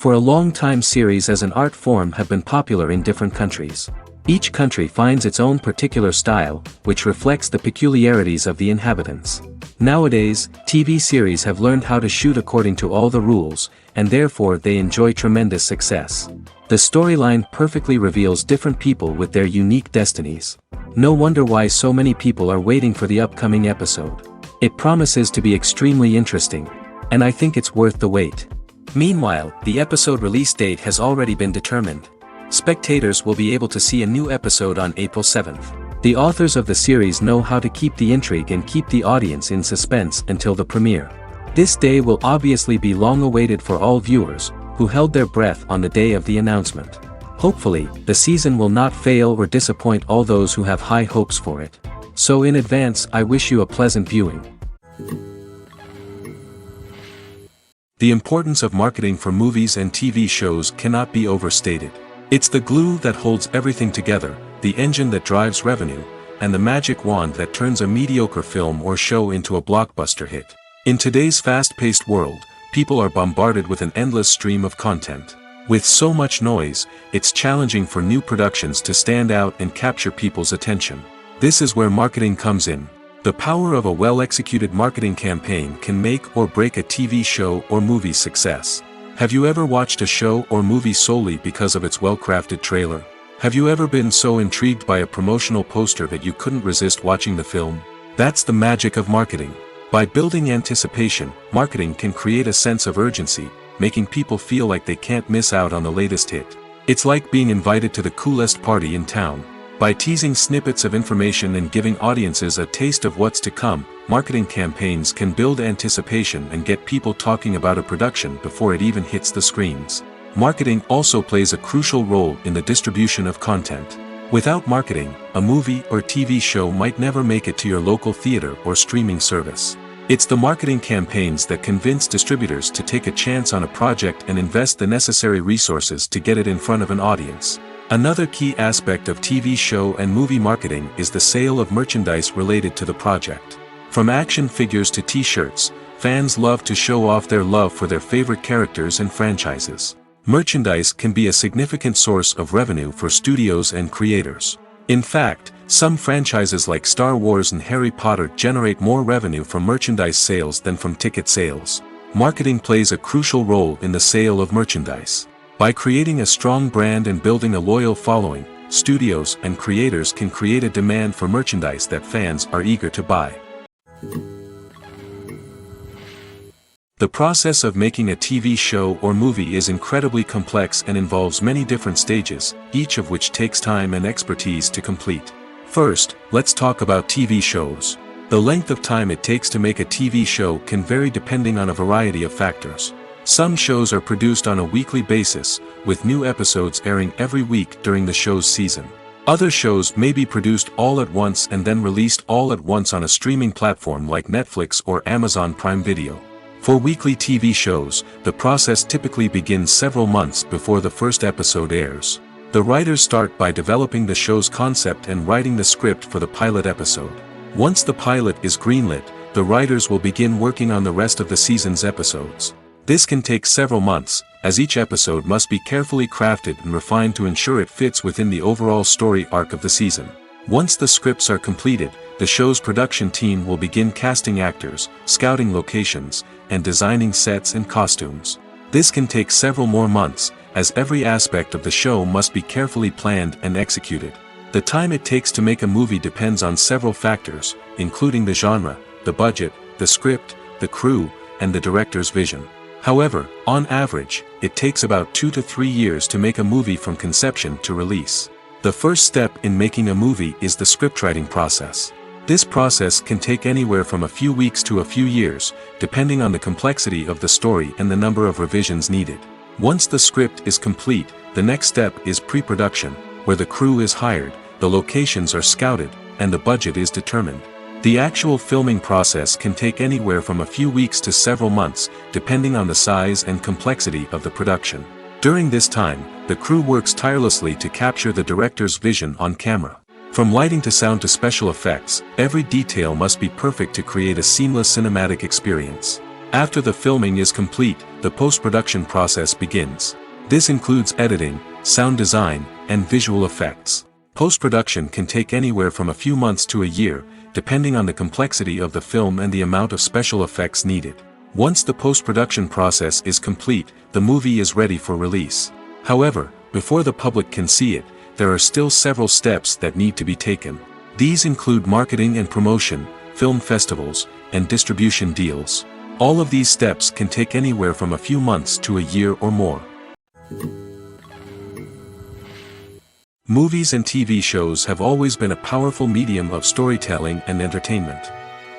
For a long time series as an art form have been popular in different countries. Each country finds its own particular style, which reflects the peculiarities of the inhabitants. Nowadays, TV series have learned how to shoot according to all the rules, and therefore they enjoy tremendous success. The storyline perfectly reveals different people with their unique destinies. No wonder why so many people are waiting for the upcoming episode. It promises to be extremely interesting, and I think it's worth the wait. Meanwhile, the episode release date has already been determined. Spectators will be able to see a new episode on April 7th. The authors of the series know how to keep the intrigue and keep the audience in suspense until the premiere. This day will obviously be long awaited for all viewers, who held their breath on the day of the announcement. Hopefully, the season will not fail or disappoint all those who have high hopes for it. So in advance, I wish you a pleasant viewing. The importance of marketing for movies and TV shows cannot be overstated. It's the glue that holds everything together, the engine that drives revenue, and the magic wand that turns a mediocre film or show into a blockbuster hit. In today's fast-paced world, people are bombarded with an endless stream of content. With so much noise, it's challenging for new productions to stand out and capture people's attention. This is where marketing comes in. The power of a well-executed marketing campaign can make or break a TV show or movie's success. Have you ever watched a show or movie solely because of its well-crafted trailer? Have you ever been so intrigued by a promotional poster that you couldn't resist watching the film? That's the magic of marketing. By building anticipation, marketing can create a sense of urgency, making people feel like they can't miss out on the latest hit. It's like being invited to the coolest party in town. By teasing snippets of information and giving audiences a taste of what's to come, marketing campaigns can build anticipation and get people talking about a production before it even hits the screens. Marketing also plays a crucial role in the distribution of content. Without marketing, a movie or TV show might never make it to your local theater or streaming service. It's the marketing campaigns that convince distributors to take a chance on a project and invest the necessary resources to get it in front of an audience. Another key aspect of TV show and movie marketing is the sale of merchandise related to the project. From action figures to t-shirts, fans love to show off their love for their favorite characters and franchises. Merchandise can be a significant source of revenue for studios and creators. In fact, some franchises like Star Wars and Harry Potter generate more revenue from merchandise sales than from ticket sales. Marketing plays a crucial role in the sale of merchandise. By creating a strong brand and building a loyal following, studios and creators can create a demand for merchandise that fans are eager to buy. The process of making a TV show or movie is incredibly complex and involves many different stages, each of which takes time and expertise to complete. First, let's talk about TV shows. The length of time it takes to make a TV show can vary depending on a variety of factors. Some shows are produced on a weekly basis, with new episodes airing every week during the show's season. Other shows may be produced all at once and then released all at once on a streaming platform like Netflix or Amazon Prime Video. For weekly TV shows, the process typically begins several months before the first episode airs. The writers start by developing the show's concept and writing the script for the pilot episode. Once the pilot is greenlit, the writers will begin working on the rest of the season's episodes. This can take several months, as each episode must be carefully crafted and refined to ensure it fits within the overall story arc of the season. Once the scripts are completed, the show's production team will begin casting actors, scouting locations, and designing sets and costumes. This can take several more months, as every aspect of the show must be carefully planned and executed. The time it takes to make a movie depends on several factors, including the genre, the budget, the script, the crew, and the director's vision. However, on average, it takes about 2 to 3 years to make a movie from conception to release. The first step in making a movie is the scriptwriting process. This process can take anywhere from a few weeks to a few years, depending on the complexity of the story and the number of revisions needed. Once the script is complete, the next step is pre-production, where the crew is hired, the locations are scouted, and the budget is determined. The actual filming process can take anywhere from a few weeks to several months, depending on the size and complexity of the production. During this time, the crew works tirelessly to capture the director's vision on camera. From lighting to sound to special effects, every detail must be perfect to create a seamless cinematic experience. After the filming is complete, the post-production process begins. This includes editing, sound design, and visual effects. Post-production can take anywhere from a few months to a year, depending on the complexity of the film and the amount of special effects needed. Once the post-production process is complete, the movie is ready for release. However, before the public can see it, there are still several steps that need to be taken. These include marketing and promotion, film festivals, and distribution deals. All of these steps can take anywhere from a few months to a year or more. Movies and TV shows have always been a powerful medium of storytelling and entertainment.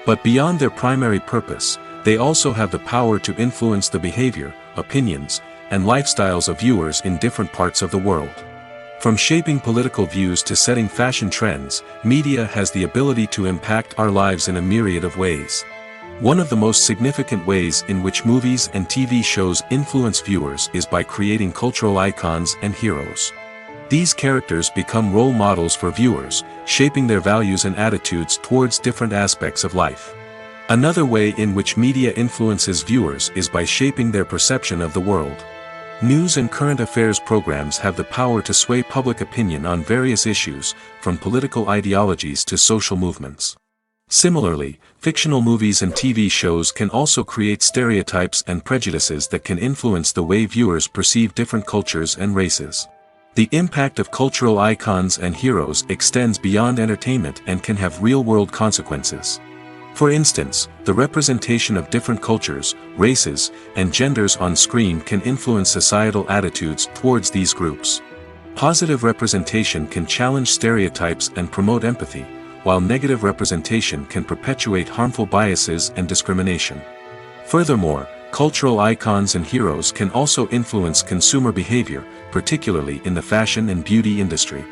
But beyond their primary purpose, they also have the power to influence the behavior, opinions, and lifestyles of viewers in different parts of the world. From shaping political views to setting fashion trends, media has the ability to impact our lives in a myriad of ways. One of the most significant ways in which movies and TV shows influence viewers is by creating cultural icons and heroes. These characters become role models for viewers, shaping their values and attitudes towards different aspects of life. Another way in which media influences viewers is by shaping their perception of the world. News and current affairs programs have the power to sway public opinion on various issues, from political ideologies to social movements. Similarly, fictional movies and TV shows can also create stereotypes and prejudices that can influence the way viewers perceive different cultures and races. The impact of cultural icons and heroes extends beyond entertainment and can have real-world consequences. For instance, the representation of different cultures, races, and genders on screen can influence societal attitudes towards these groups. Positive representation can challenge stereotypes and promote empathy, while negative representation can perpetuate harmful biases and discrimination. Furthermore, cultural icons and heroes can also influence consumer behavior, particularly in the fashion and beauty industry.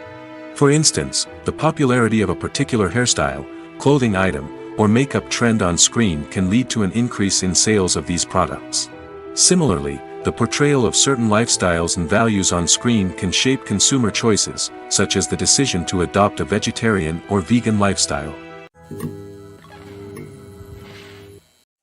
For instance, the popularity of a particular hairstyle, clothing item, or makeup trend on screen can lead to an increase in sales of these products. Similarly, the portrayal of certain lifestyles and values on screen can shape consumer choices, such as the decision to adopt a vegetarian or vegan lifestyle.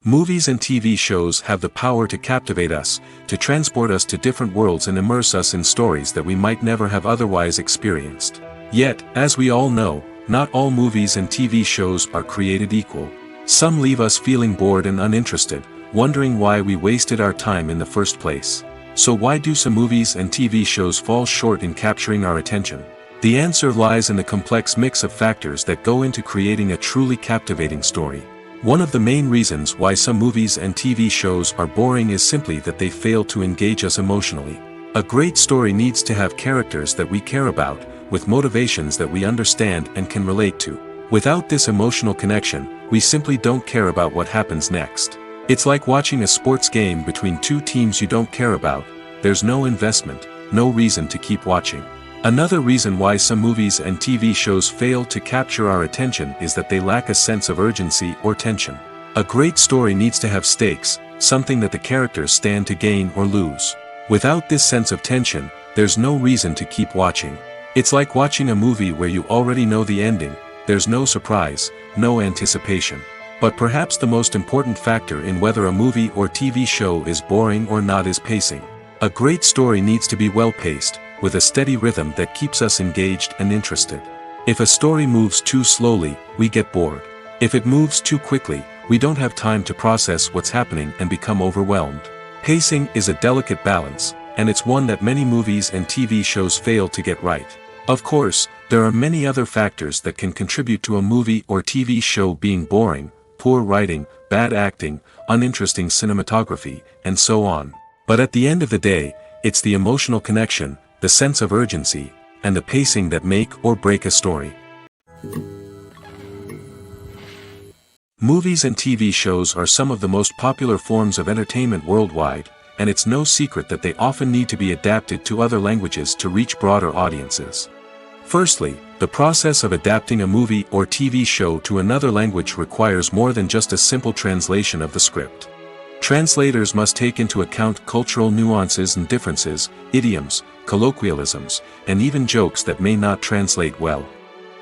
Movies and TV shows have the power to captivate us, to transport us to different worlds and immerse us in stories that we might never have otherwise experienced. Yet, as we all know, not all movies and TV shows are created equal. Some leave us feeling bored and uninterested, wondering why we wasted our time in the first place. So why do some movies and TV shows fall short in capturing our attention? The answer lies in the complex mix of factors that go into creating a truly captivating story. One of the main reasons why some movies and TV shows are boring is simply that they fail to engage us emotionally. A great story needs to have characters that we care about, with motivations that we understand and can relate to. Without this emotional connection, we simply don't care about what happens next. It's like watching a sports game between two teams you don't care about. There's no investment, no reason to keep watching. Another reason why some movies and TV shows fail to capture our attention is that they lack a sense of urgency or tension. A great story needs to have stakes, something that the characters stand to gain or lose. Without this sense of tension, there's no reason to keep watching. It's like watching a movie where you already know the ending. There's no surprise, no anticipation. But perhaps the most important factor in whether a movie or TV show is boring or not is pacing. A great story needs to be well-paced, with a steady rhythm that keeps us engaged and interested. If a story moves too slowly, we get bored. If it moves too quickly, we don't have time to process what's happening and become overwhelmed. Pacing is a delicate balance, and it's one that many movies and TV shows fail to get right. Of course, there are many other factors that can contribute to a movie or TV show being boring: poor writing, bad acting, uninteresting cinematography, and so on. But at the end of the day, it's the emotional connection, the sense of urgency, and the pacing that make or break a story. Movies and TV shows are some of the most popular forms of entertainment worldwide, and it's no secret that they often need to be adapted to other languages to reach broader audiences. Firstly, the process of adapting a movie or TV show to another language requires more than just a simple translation of the script. Translators must take into account cultural nuances and differences, idioms, colloquialisms, and even jokes that may not translate well.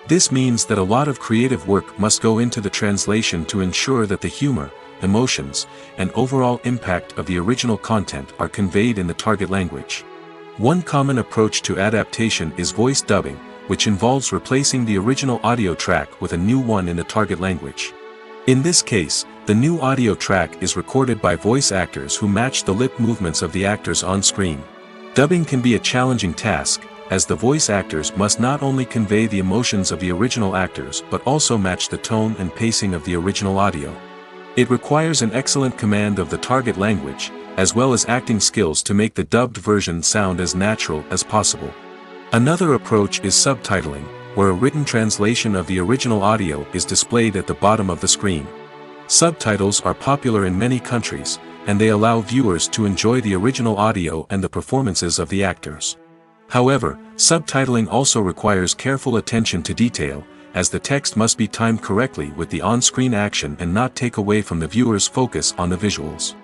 This means that a lot of creative work must go into the translation to ensure that the humor, emotions, and overall impact of the original content are conveyed in the target language. One common approach to adaptation is voice dubbing, which involves replacing the original audio track with a new one in the target language. In this case, the new audio track is recorded by voice actors who match the lip movements of the actors on screen. Dubbing can be a challenging task, as the voice actors must not only convey the emotions of the original actors but also match the tone and pacing of the original audio. It requires an excellent command of the target language, as well as acting skills to make the dubbed version sound as natural as possible. Another approach is subtitling, where a written translation of the original audio is displayed at the bottom of the screen. Subtitles are popular in many countries, and they allow viewers to enjoy the original audio and the performances of the actors. However, subtitling also requires careful attention to detail, as the text must be timed correctly with the on-screen action and not take away from the viewer's focus on the visuals.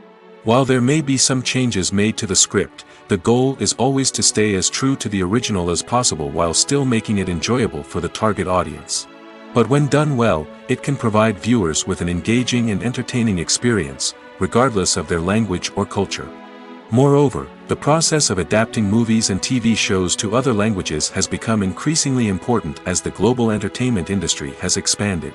While there may be some changes made to the script, the goal is always to stay as true to the original as possible while still making it enjoyable for the target audience. But when done well, it can provide viewers with an engaging and entertaining experience, regardless of their language or culture. Moreover, the process of adapting movies and TV shows to other languages has become increasingly important as the global entertainment industry has expanded.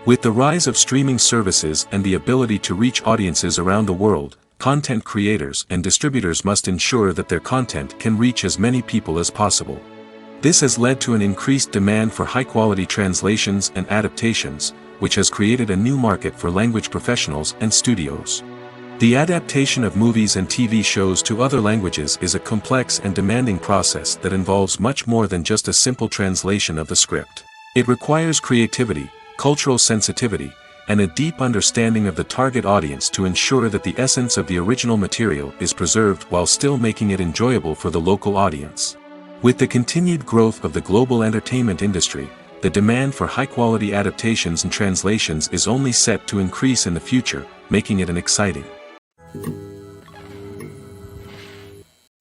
With the rise of streaming services and the ability to reach audiences around the world, content creators and distributors must ensure that their content can reach as many people as possible. This has led to an increased demand for high-quality translations and adaptations, which has created a new market for language professionals and studios. The adaptation of movies and TV shows to other languages is a complex and demanding process that involves much more than just a simple translation of the script. It requires creativity, cultural sensitivity, and a deep understanding of the target audience to ensure that the essence of the original material is preserved while still making it enjoyable for the local audience. With the continued growth of the global entertainment industry, the demand for high-quality adaptations and translations is only set to increase in the future, making it an exciting.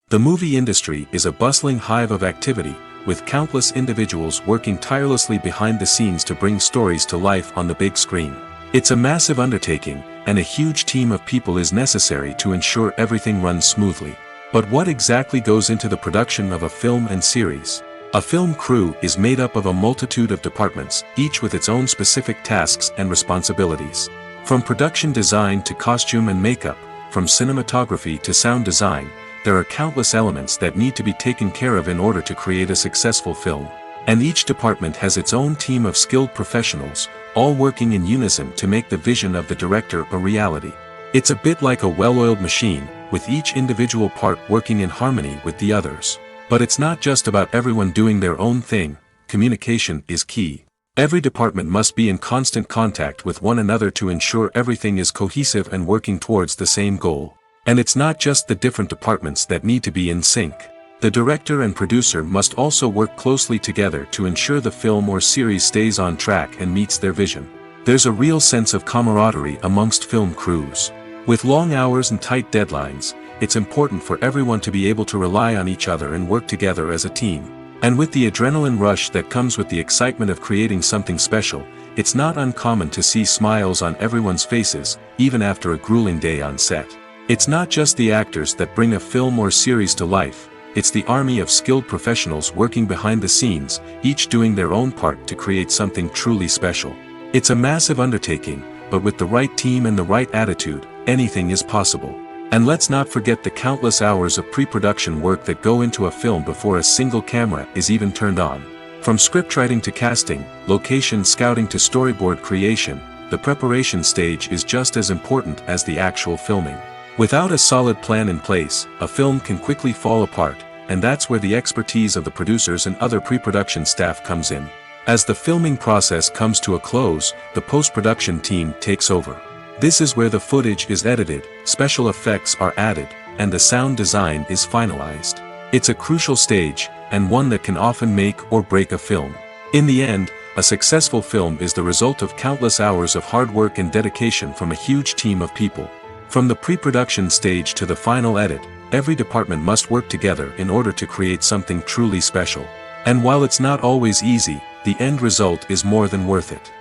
The movie industry is a bustling hive of activity, with countless individuals working tirelessly behind the scenes to bring stories to life on the big screen. It's a massive undertaking, and a huge team of people is necessary to ensure everything runs smoothly. But what exactly goes into the production of a film and series? A film crew is made up of a multitude of departments, each with its own specific tasks and responsibilities. From production design to costume and makeup, from cinematography to sound design, there are countless elements that need to be taken care of in order to create a successful film. And each department has its own team of skilled professionals, all working in unison to make the vision of the director a reality. It's a bit like a well-oiled machine, with each individual part working in harmony with the others. But it's not just about everyone doing their own thing. Communication is key. Every department must be in constant contact with one another to ensure everything is cohesive and working towards the same goal. And it's not just the different departments that need to be in sync. The director and producer must also work closely together to ensure the film or series stays on track and meets their vision. There's a real sense of camaraderie amongst film crews. With long hours and tight deadlines, it's important for everyone to be able to rely on each other and work together as a team. And with the adrenaline rush that comes with the excitement of creating something special, it's not uncommon to see smiles on everyone's faces, even after a grueling day on set. It's not just the actors that bring a film or series to life, it's the army of skilled professionals working behind the scenes, each doing their own part to create something truly special. It's a massive undertaking, but with the right team and the right attitude, anything is possible. And let's not forget the countless hours of pre-production work that go into a film before a single camera is even turned on. From scriptwriting to casting, location scouting to storyboard creation, the preparation stage is just as important as the actual filming. Without a solid plan in place, a film can quickly fall apart, and that's where the expertise of the producers and other pre-production staff comes in. As the filming process comes to a close, the post-production team takes over. This is where the footage is edited, special effects are added, and the sound design is finalized. It's a crucial stage, and one that can often make or break a film. In the end, a successful film is the result of countless hours of hard work and dedication from a huge team of people. From the pre-production stage to the final edit, every department must work together in order to create something truly special. And while it's not always easy, the end result is more than worth it.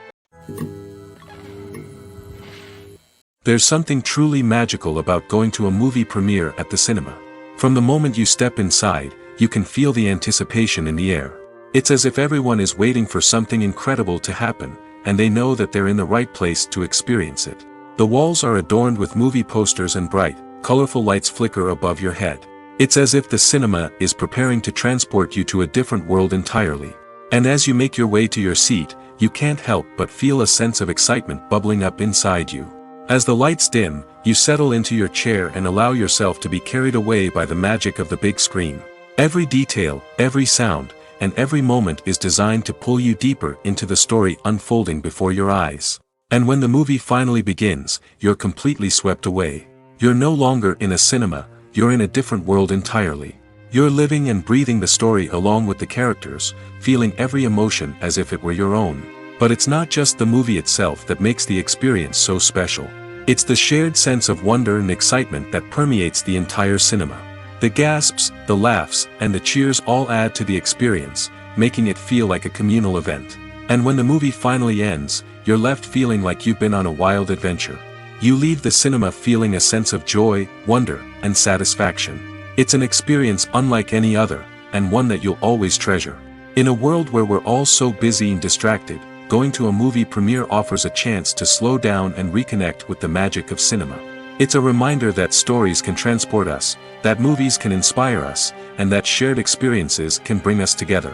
There's something truly magical about going to a movie premiere at the cinema. From the moment you step inside, you can feel the anticipation in the air. It's as if everyone is waiting for something incredible to happen, and they know that they're in the right place to experience it. The walls are adorned with movie posters and bright, colorful lights flicker above your head. It's as if the cinema is preparing to transport you to a different world entirely. And as you make your way to your seat, you can't help but feel a sense of excitement bubbling up inside you. As the lights dim, you settle into your chair and allow yourself to be carried away by the magic of the big screen. Every detail, every sound, and every moment is designed to pull you deeper into the story unfolding before your eyes. And when the movie finally begins, you're completely swept away. You're no longer in a cinema, you're in a different world entirely. You're living and breathing the story along with the characters, feeling every emotion as if it were your own. But it's not just the movie itself that makes the experience so special. It's the shared sense of wonder and excitement that permeates the entire cinema. The gasps, the laughs, and the cheers all add to the experience, making it feel like a communal event. And when the movie finally ends, you're left feeling like you've been on a wild adventure. You leave the cinema feeling a sense of joy, wonder, and satisfaction. It's an experience unlike any other, and one that you'll always treasure. In a world where we're all so busy and distracted, going to a movie premiere offers a chance to slow down and reconnect with the magic of cinema. It's a reminder that stories can transport us, that movies can inspire us, and that shared experiences can bring us together.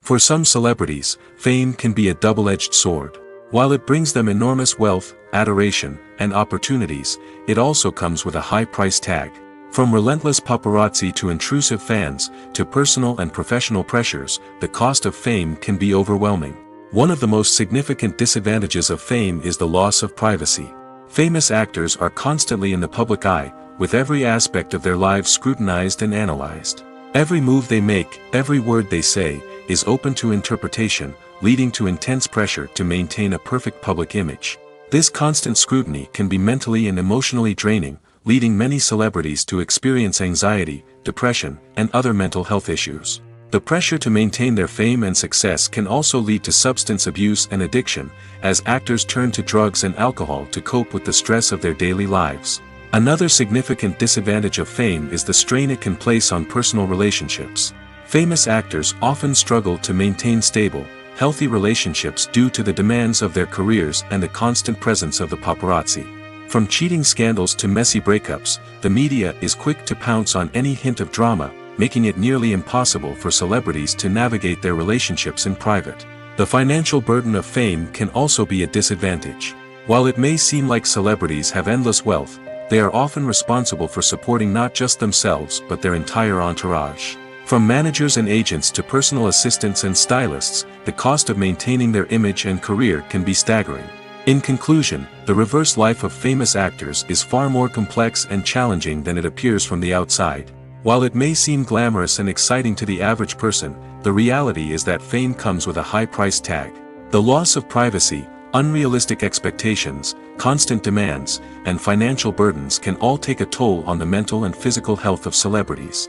For some celebrities, fame can be a double-edged sword. While it brings them enormous wealth, adoration, and opportunities, it also comes with a high price tag. From relentless paparazzi to intrusive fans, to personal and professional pressures, the cost of fame can be overwhelming. One of the most significant disadvantages of fame is the loss of privacy. Famous actors are constantly in the public eye, with every aspect of their lives scrutinized and analyzed. Every move they make, every word they say, is open to interpretation, leading to intense pressure to maintain a perfect public image. This constant scrutiny can be mentally and emotionally draining, leading many celebrities to experience anxiety, depression, and other mental health issues. The pressure to maintain their fame and success can also lead to substance abuse and addiction, as actors turn to drugs and alcohol to cope with the stress of their daily lives. Another significant disadvantage of fame is the strain it can place on personal relationships. Famous actors often struggle to maintain stable, healthy relationships due to the demands of their careers and the constant presence of the paparazzi. From cheating scandals to messy breakups, the media is quick to pounce on any hint of drama, making it nearly impossible for celebrities to navigate their relationships in private. The financial burden of fame can also be a disadvantage. While it may seem like celebrities have endless wealth, they are often responsible for supporting not just themselves but their entire entourage. From managers and agents to personal assistants and stylists, the cost of maintaining their image and career can be staggering. In conclusion, the reverse life of famous actors is far more complex and challenging than it appears from the outside. While it may seem glamorous and exciting to the average person, the reality is that fame comes with a high price tag. The loss of privacy, unrealistic expectations, constant demands, and financial burdens can all take a toll on the mental and physical health of celebrities.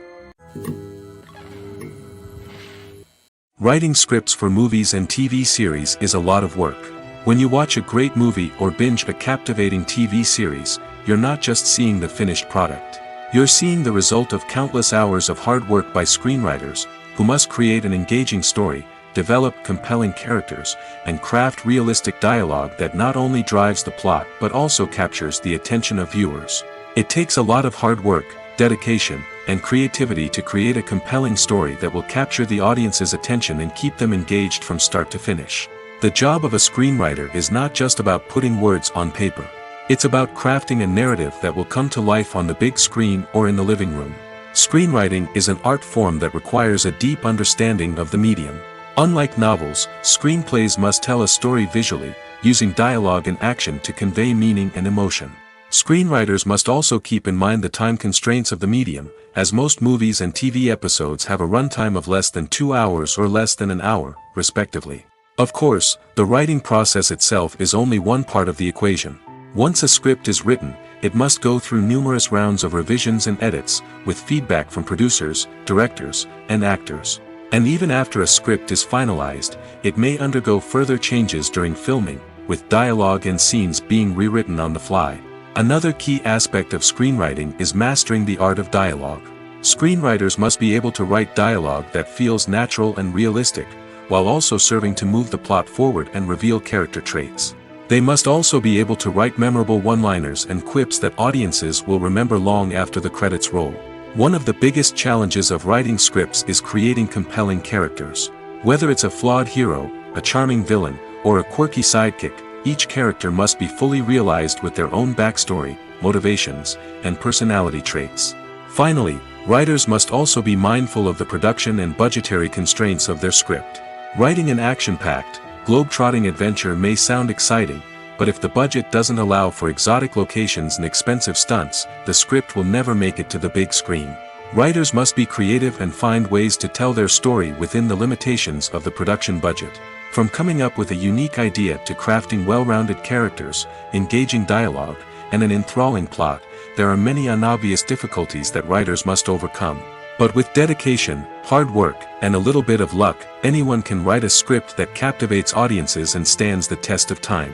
Writing scripts for movies and TV series is a lot of work. When you watch a great movie or binge a captivating TV series, you're not just seeing the finished product. You're seeing the result of countless hours of hard work by screenwriters, who must create an engaging story, develop compelling characters, and craft realistic dialogue that not only drives the plot but also captures the attention of viewers. It takes a lot of hard work, dedication, and creativity to create a compelling story that will capture the audience's attention and keep them engaged from start to finish. The job of a screenwriter is not just about putting words on paper. It's about crafting a narrative that will come to life on the big screen or in the living room. Screenwriting is an art form that requires a deep understanding of the medium. Unlike novels, screenplays must tell a story visually, using dialogue and action to convey meaning and emotion. Screenwriters must also keep in mind the time constraints of the medium, as most movies and TV episodes have a runtime of less than 2 hours or less than an hour, respectively. Of course, the writing process itself is only one part of the equation. Once a script is written, it must go through numerous rounds of revisions and edits, with feedback from producers, directors, and actors. And even after a script is finalized, it may undergo further changes during filming, with dialogue and scenes being rewritten on the fly. Another key aspect of screenwriting is mastering the art of dialogue. Screenwriters must be able to write dialogue that feels natural and realistic, while also serving to move the plot forward and reveal character traits. They must also be able to write memorable one-liners and quips that audiences will remember long after the credits roll. One of the biggest challenges of writing scripts is creating compelling characters. Whether it's a flawed hero, a charming villain, or a quirky sidekick, each character must be fully realized with their own backstory, motivations, and personality traits. Finally, writers must also be mindful of the production and budgetary constraints of their script. Writing an action-packed, globe-trotting adventure may sound exciting, but if the budget doesn't allow for exotic locations and expensive stunts, the script will never make it to the big screen. Writers must be creative and find ways to tell their story within the limitations of the production budget. From coming up with a unique idea to crafting well-rounded characters, engaging dialogue, and an enthralling plot, there are many unobvious difficulties that writers must overcome. But with dedication, hard work, and a little bit of luck, anyone can write a script that captivates audiences and stands the test of time.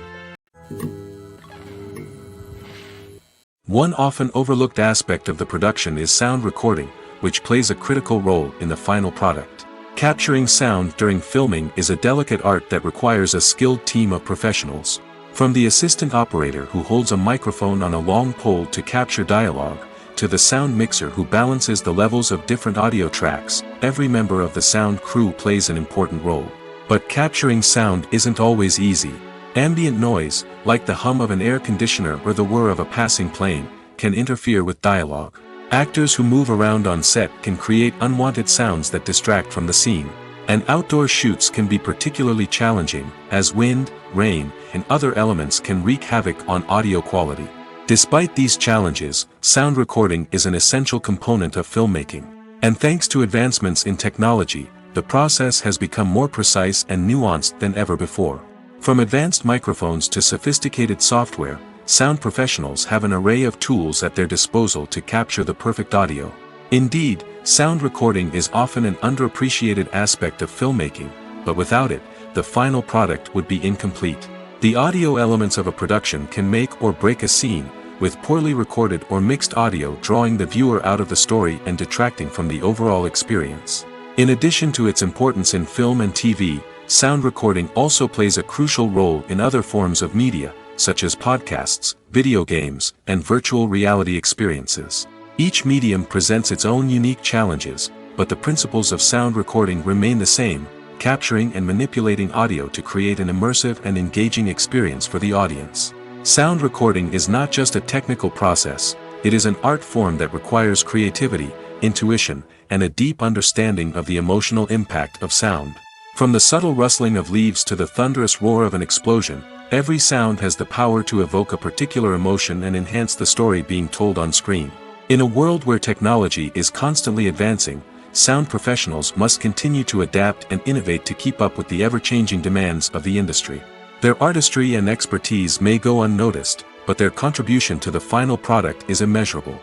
One often overlooked aspect of the production is sound recording, which plays a critical role in the final product. Capturing sound during filming is a delicate art that requires a skilled team of professionals. From the assistant operator who holds a microphone on a long pole to capture dialogue, to the sound mixer who balances the levels of different audio tracks, every member of the sound crew plays an important role. But capturing sound isn't always easy. Ambient noise, like the hum of an air conditioner or the whir of a passing plane, can interfere with dialogue. Actors who move around on set can create unwanted sounds that distract from the scene. And outdoor shoots can be particularly challenging, as wind, rain, and other elements can wreak havoc on audio quality. Despite these challenges, sound recording is an essential component of filmmaking. And thanks to advancements in technology, the process has become more precise and nuanced than ever before. From advanced microphones to sophisticated software, sound professionals have an array of tools at their disposal to capture the perfect audio. Indeed, sound recording is often an underappreciated aspect of filmmaking, but without it, the final product would be incomplete. The audio elements of a production can make or break a scene, with poorly recorded or mixed audio drawing the viewer out of the story and detracting from the overall experience. In addition to its importance in film and TV, sound recording also plays a crucial role in other forms of media, such as podcasts, video games, and virtual reality experiences. Each medium presents its own unique challenges, but the principles of sound recording remain the same, capturing and manipulating audio to create an immersive and engaging experience for the audience. Sound recording is not just a technical process, it is an art form that requires creativity, intuition, and a deep understanding of the emotional impact of sound. From the subtle rustling of leaves to the thunderous roar of an explosion, every sound has the power to evoke a particular emotion and enhance the story being told on screen. In a world where technology is constantly advancing, sound professionals must continue to adapt and innovate to keep up with the ever-changing demands of the industry. Their artistry and expertise may go unnoticed, but their contribution to the final product is immeasurable.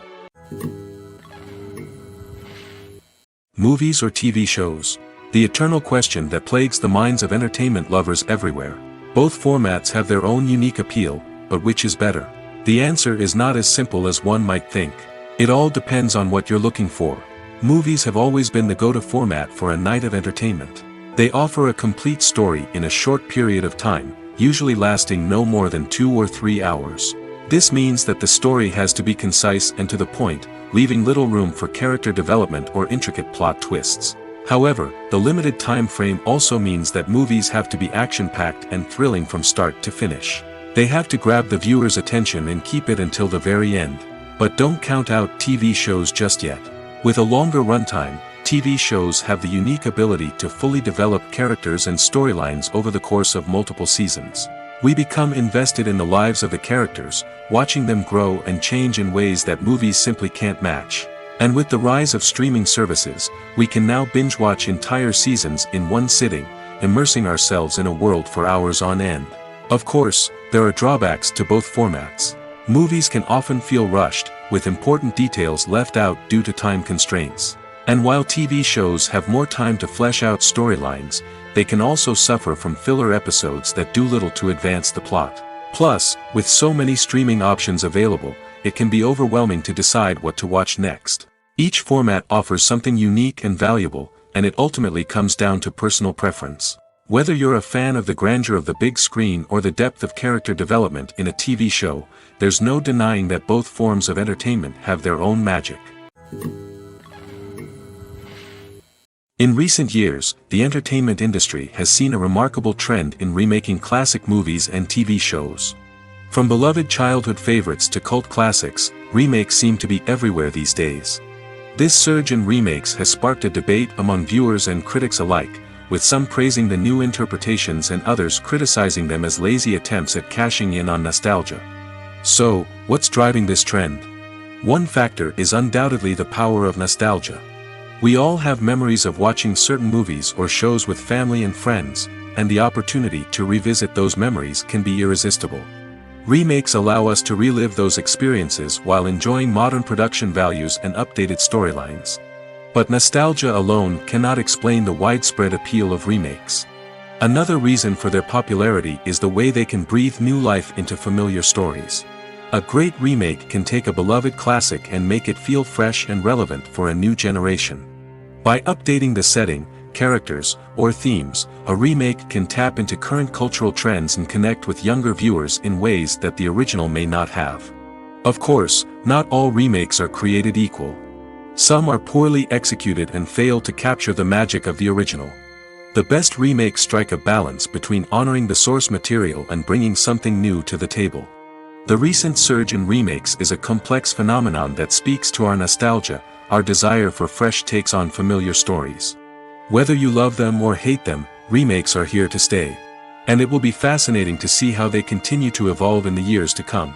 Movies or TV shows? The eternal question that plagues the minds of entertainment lovers everywhere. Both formats have their own unique appeal, but which is better? The answer is not as simple as one might think. It all depends on what you're looking for. Movies have always been the go-to format for a night of entertainment. They offer a complete story in a short period of time, usually lasting no more than 2 or 3 hours. This means that the story has to be concise and to the point, leaving little room for character development or intricate plot twists. However, the limited time frame also means that movies have to be action-packed and thrilling from start to finish. They have to grab the viewer's attention and keep it until the very end. But don't count out TV shows just yet. With a longer runtime, TV shows have the unique ability to fully develop characters and storylines over the course of multiple seasons. We become invested in the lives of the characters, watching them grow and change in ways that movies simply can't match. And with the rise of streaming services, we can now binge-watch entire seasons in one sitting, immersing ourselves in a world for hours on end. Of course, there are drawbacks to both formats. Movies can often feel rushed, with important details left out due to time constraints. And while TV shows have more time to flesh out storylines, they can also suffer from filler episodes that do little to advance the plot. Plus, with so many streaming options available, it can be overwhelming to decide what to watch next. Each format offers something unique and valuable, and it ultimately comes down to personal preference. Whether you're a fan of the grandeur of the big screen or the depth of character development in a TV show, there's no denying that both forms of entertainment have their own magic. In recent years, the entertainment industry has seen a remarkable trend in remaking classic movies and TV shows. From beloved childhood favorites to cult classics, remakes seem to be everywhere these days. This surge in remakes has sparked a debate among viewers and critics alike, with some praising the new interpretations and others criticizing them as lazy attempts at cashing in on nostalgia. So, what's driving this trend? One factor is undoubtedly the power of nostalgia. We all have memories of watching certain movies or shows with family and friends, and the opportunity to revisit those memories can be irresistible. Remakes allow us to relive those experiences while enjoying modern production values and updated storylines. But nostalgia alone cannot explain the widespread appeal of remakes. Another reason for their popularity is the way they can breathe new life into familiar stories. A great remake can take a beloved classic and make it feel fresh and relevant for a new generation. By updating the setting, characters, or themes, a remake can tap into current cultural trends and connect with younger viewers in ways that the original may not have. Of course, not all remakes are created equal. Some are poorly executed and fail to capture the magic of the original. The best remakes strike a balance between honoring the source material and bringing something new to the table. The recent surge in remakes is a complex phenomenon that speaks to our nostalgia, our desire for fresh takes on familiar stories. Whether you love them or hate them, remakes are here to stay. And it will be fascinating to see how they continue to evolve in the years to come.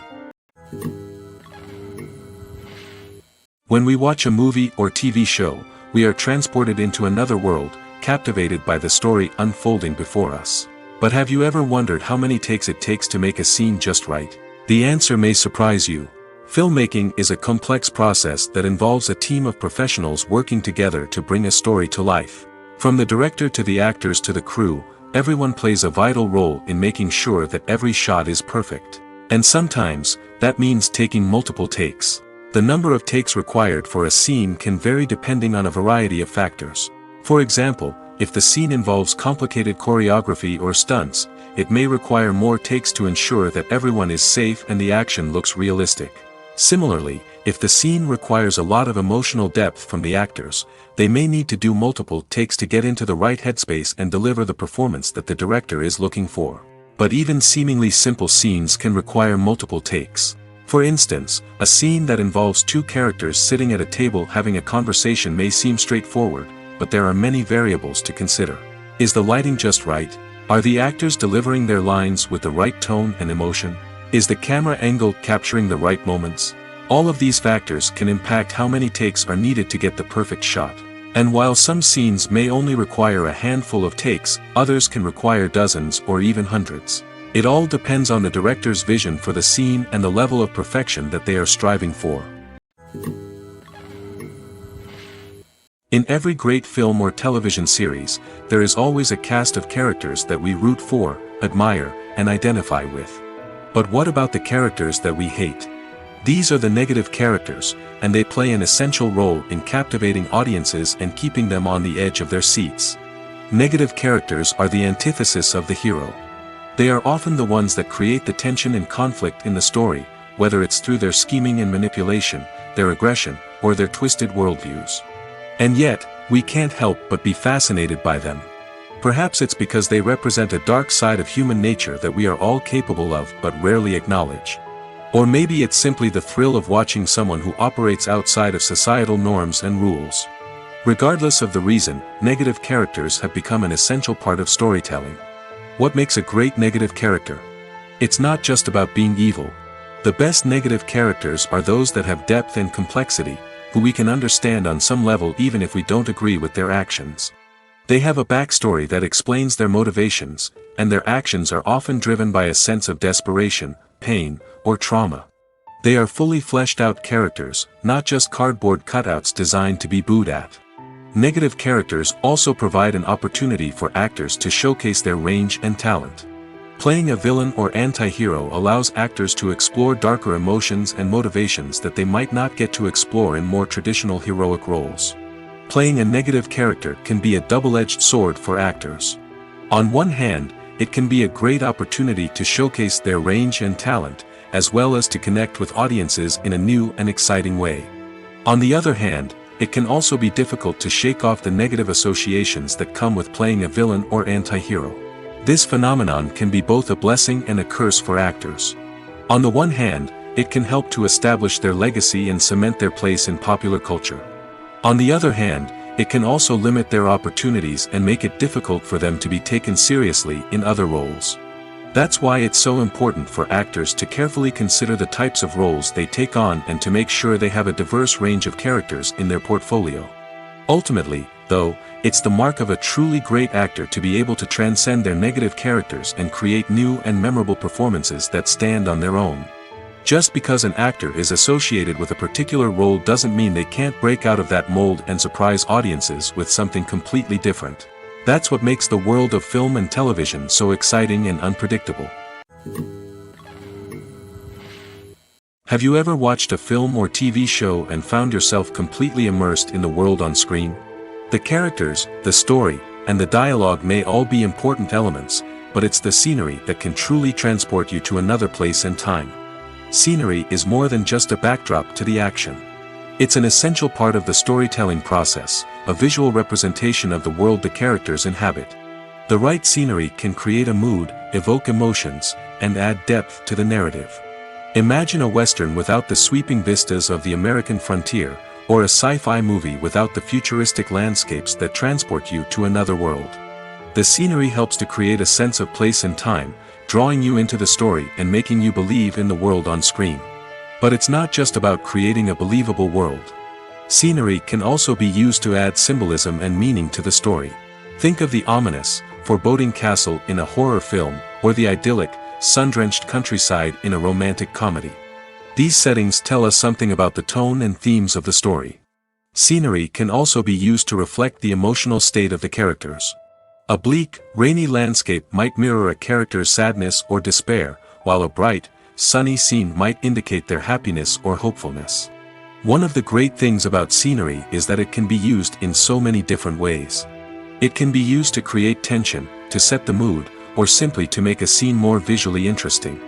When we watch a movie or TV show, we are transported into another world, captivated by the story unfolding before us. But have you ever wondered how many takes it takes to make a scene just right? The answer may surprise you. Filmmaking is a complex process that involves a team of professionals working together to bring a story to life. From the director to the actors to the crew, everyone plays a vital role in making sure that every shot is perfect. And sometimes, that means taking multiple takes. The number of takes required for a scene can vary depending on a variety of factors. For example, if the scene involves complicated choreography or stunts, it may require more takes to ensure that everyone is safe and the action looks realistic. Similarly, if the scene requires a lot of emotional depth from the actors, they may need to do multiple takes to get into the right headspace and deliver the performance that the director is looking for. But even seemingly simple scenes can require multiple takes. For instance, a scene that involves two characters sitting at a table having a conversation may seem straightforward, but there are many variables to consider. Is the lighting just right? Are the actors delivering their lines with the right tone and emotion? Is the camera angle capturing the right moments? All of these factors can impact how many takes are needed to get the perfect shot. And while some scenes may only require a handful of takes, others can require dozens or even hundreds. It all depends on the director's vision for the scene and the level of perfection that they are striving for. In every great film or television series, there is always a cast of characters that we root for, admire, and identify with. But what about the characters that we hate? These are the negative characters, and they play an essential role in captivating audiences and keeping them on the edge of their seats. Negative characters are the antithesis of the hero. They are often the ones that create the tension and conflict in the story, whether it's through their scheming and manipulation, their aggression, or their twisted worldviews. And yet, we can't help but be fascinated by them. Perhaps it's because they represent a dark side of human nature that we are all capable of but rarely acknowledge. Or maybe it's simply the thrill of watching someone who operates outside of societal norms and rules. Regardless of the reason, negative characters have become an essential part of storytelling. What makes a great negative character? It's not just about being evil. The best negative characters are those that have depth and complexity, who we can understand on some level even if we don't agree with their actions. They have a backstory that explains their motivations, and their actions are often driven by a sense of desperation, pain, or trauma. They are fully fleshed out characters, not just cardboard cutouts designed to be booed at. Negative characters also provide an opportunity for actors to showcase their range and talent. Playing a villain or anti-hero allows actors to explore darker emotions and motivations that they might not get to explore in more traditional heroic roles. Playing a negative character can be a double-edged sword for actors. On one hand, it can be a great opportunity to showcase their range and talent, as well as to connect with audiences in a new and exciting way. On the other hand, it can also be difficult to shake off the negative associations that come with playing a villain or anti-hero. This phenomenon can be both a blessing and a curse for actors. On the one hand, it can help to establish their legacy and cement their place in popular culture. On the other hand, it can also limit their opportunities and make it difficult for them to be taken seriously in other roles. That's why it's so important for actors to carefully consider the types of roles they take on and to make sure they have a diverse range of characters in their portfolio. Ultimately, though, it's the mark of a truly great actor to be able to transcend their negative characters and create new and memorable performances that stand on their own. Just because an actor is associated with a particular role doesn't mean they can't break out of that mold and surprise audiences with something completely different. That's what makes the world of film and television so exciting and unpredictable. Have you ever watched a film or TV show and found yourself completely immersed in the world on screen? The characters, the story, and the dialogue may all be important elements, but it's the scenery that can truly transport you to another place and time. Scenery is more than just a backdrop to the action. It's an essential part of the storytelling process, a visual representation of the world the characters inhabit. The right scenery can create a mood, evoke emotions, and add depth to the narrative. Imagine a Western without the sweeping vistas of the American frontier, or a sci-fi movie without the futuristic landscapes that transport you to another world. The scenery helps to create a sense of place and time, drawing you into the story and making you believe in the world on screen. But it's not just about creating a believable world. Scenery can also be used to add symbolism and meaning to the story. Think of the ominous, foreboding castle in a horror film, or the idyllic, sun-drenched countryside in a romantic comedy. These settings tell us something about the tone and themes of the story. Scenery can also be used to reflect the emotional state of the characters. A bleak, rainy landscape might mirror a character's sadness or despair, while a bright, sunny scene might indicate their happiness or hopefulness. One of the great things about scenery is that it can be used in so many different ways. It can be used to create tension, to set the mood, or simply to make a scene more visually interesting.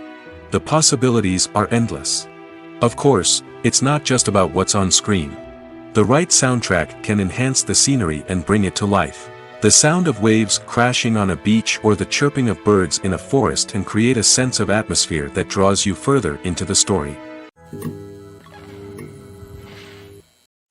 The possibilities are endless. Of course, it's not just about what's on screen. The right soundtrack can enhance the scenery and bring it to life. The sound of waves crashing on a beach or the chirping of birds in a forest can create a sense of atmosphere that draws you further into the story.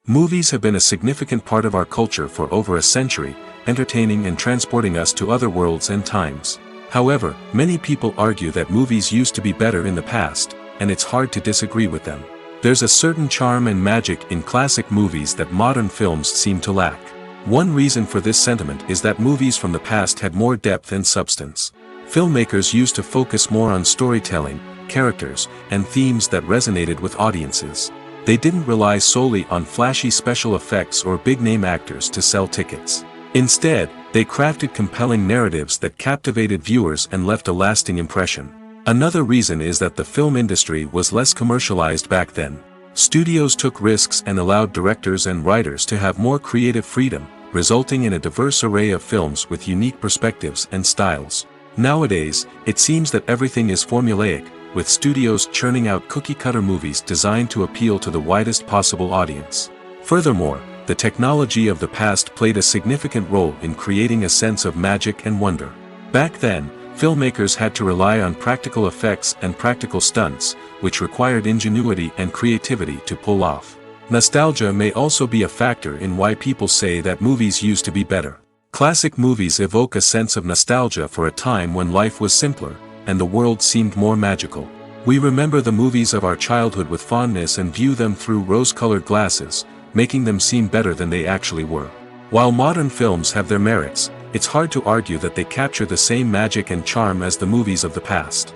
Movies have been a significant part of our culture for over a century, entertaining and transporting us to other worlds and times. However, many people argue that movies used to be better in the past, and it's hard to disagree with them. There's a certain charm and magic in classic movies that modern films seem to lack. One reason for this sentiment is that movies from the past had more depth and substance. Filmmakers used to focus more on storytelling, characters, and themes that resonated with audiences. They didn't rely solely on flashy special effects or big-name actors to sell tickets. Instead, they crafted compelling narratives that captivated viewers and left a lasting impression. Another reason is that the film industry was less commercialized back then. Studios took risks and allowed directors and writers to have more creative freedom, resulting in a diverse array of films with unique perspectives and styles. Nowadays, it seems that everything is formulaic, with studios churning out cookie-cutter movies designed to appeal to the widest possible audience. Furthermore, the technology of the past played a significant role in creating a sense of magic and wonder. Back then, filmmakers had to rely on practical effects and practical stunts, which required ingenuity and creativity to pull off. Nostalgia may also be a factor in why people say that movies used to be better. Classic movies evoke a sense of nostalgia for a time when life was simpler, and the world seemed more magical. We remember the movies of our childhood with fondness and view them through rose-colored glasses, making them seem better than they actually were. While modern films have their merits, it's hard to argue that they capture the same magic and charm as the movies of the past.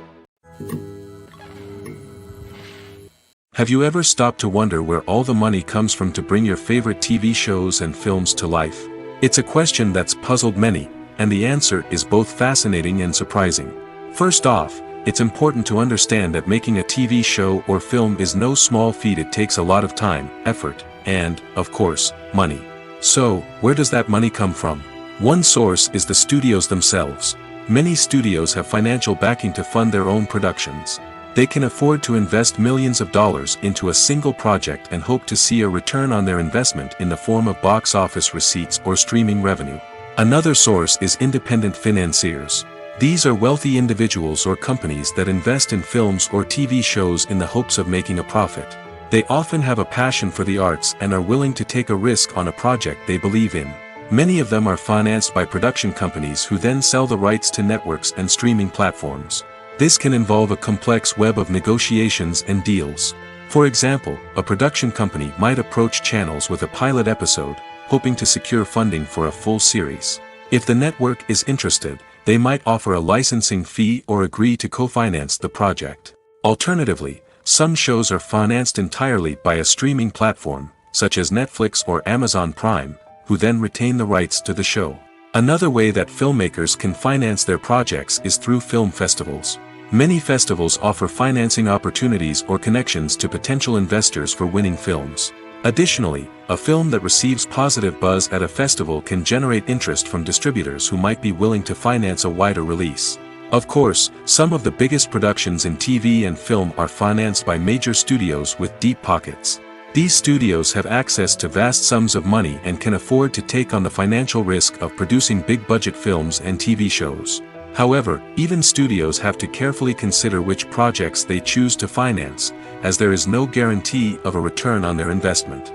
Have you ever stopped to wonder where all the money comes from to bring your favorite TV shows and films to life? It's a question that's puzzled many, and the answer is both fascinating and surprising. First off, it's important to understand that making a TV show or film is no small feat. It takes a lot of time, effort, and, of course, money. So, where does that money come from? One source is the studios themselves. Many studios have financial backing to fund their own productions. They can afford to invest millions of dollars into a single project and hope to see a return on their investment in the form of box office receipts or streaming revenue. Another source is independent financiers. These are wealthy individuals or companies that invest in films or TV shows in the hopes of making a profit. They often have a passion for the arts and are willing to take a risk on a project they believe in. Many of them are financed by production companies who then sell the rights to networks and streaming platforms. This can involve a complex web of negotiations and deals. For example, a production company might approach channels with a pilot episode, hoping to secure funding for a full series. If the network is interested, they might offer a licensing fee or agree to co-finance the project. Alternatively, some shows are financed entirely by a streaming platform, such as Netflix or Amazon Prime, who then retain the rights to the show. Another way that filmmakers can finance their projects is through film festivals. Many festivals offer financing opportunities or connections to potential investors for winning films. Additionally, a film that receives positive buzz at a festival can generate interest from distributors who might be willing to finance a wider release. Of course, some of the biggest productions in TV and film are financed by major studios with deep pockets. These studios have access to vast sums of money and can afford to take on the financial risk of producing big-budget films and TV shows. However, even studios have to carefully consider which projects they choose to finance, as there is no guarantee of a return on their investment.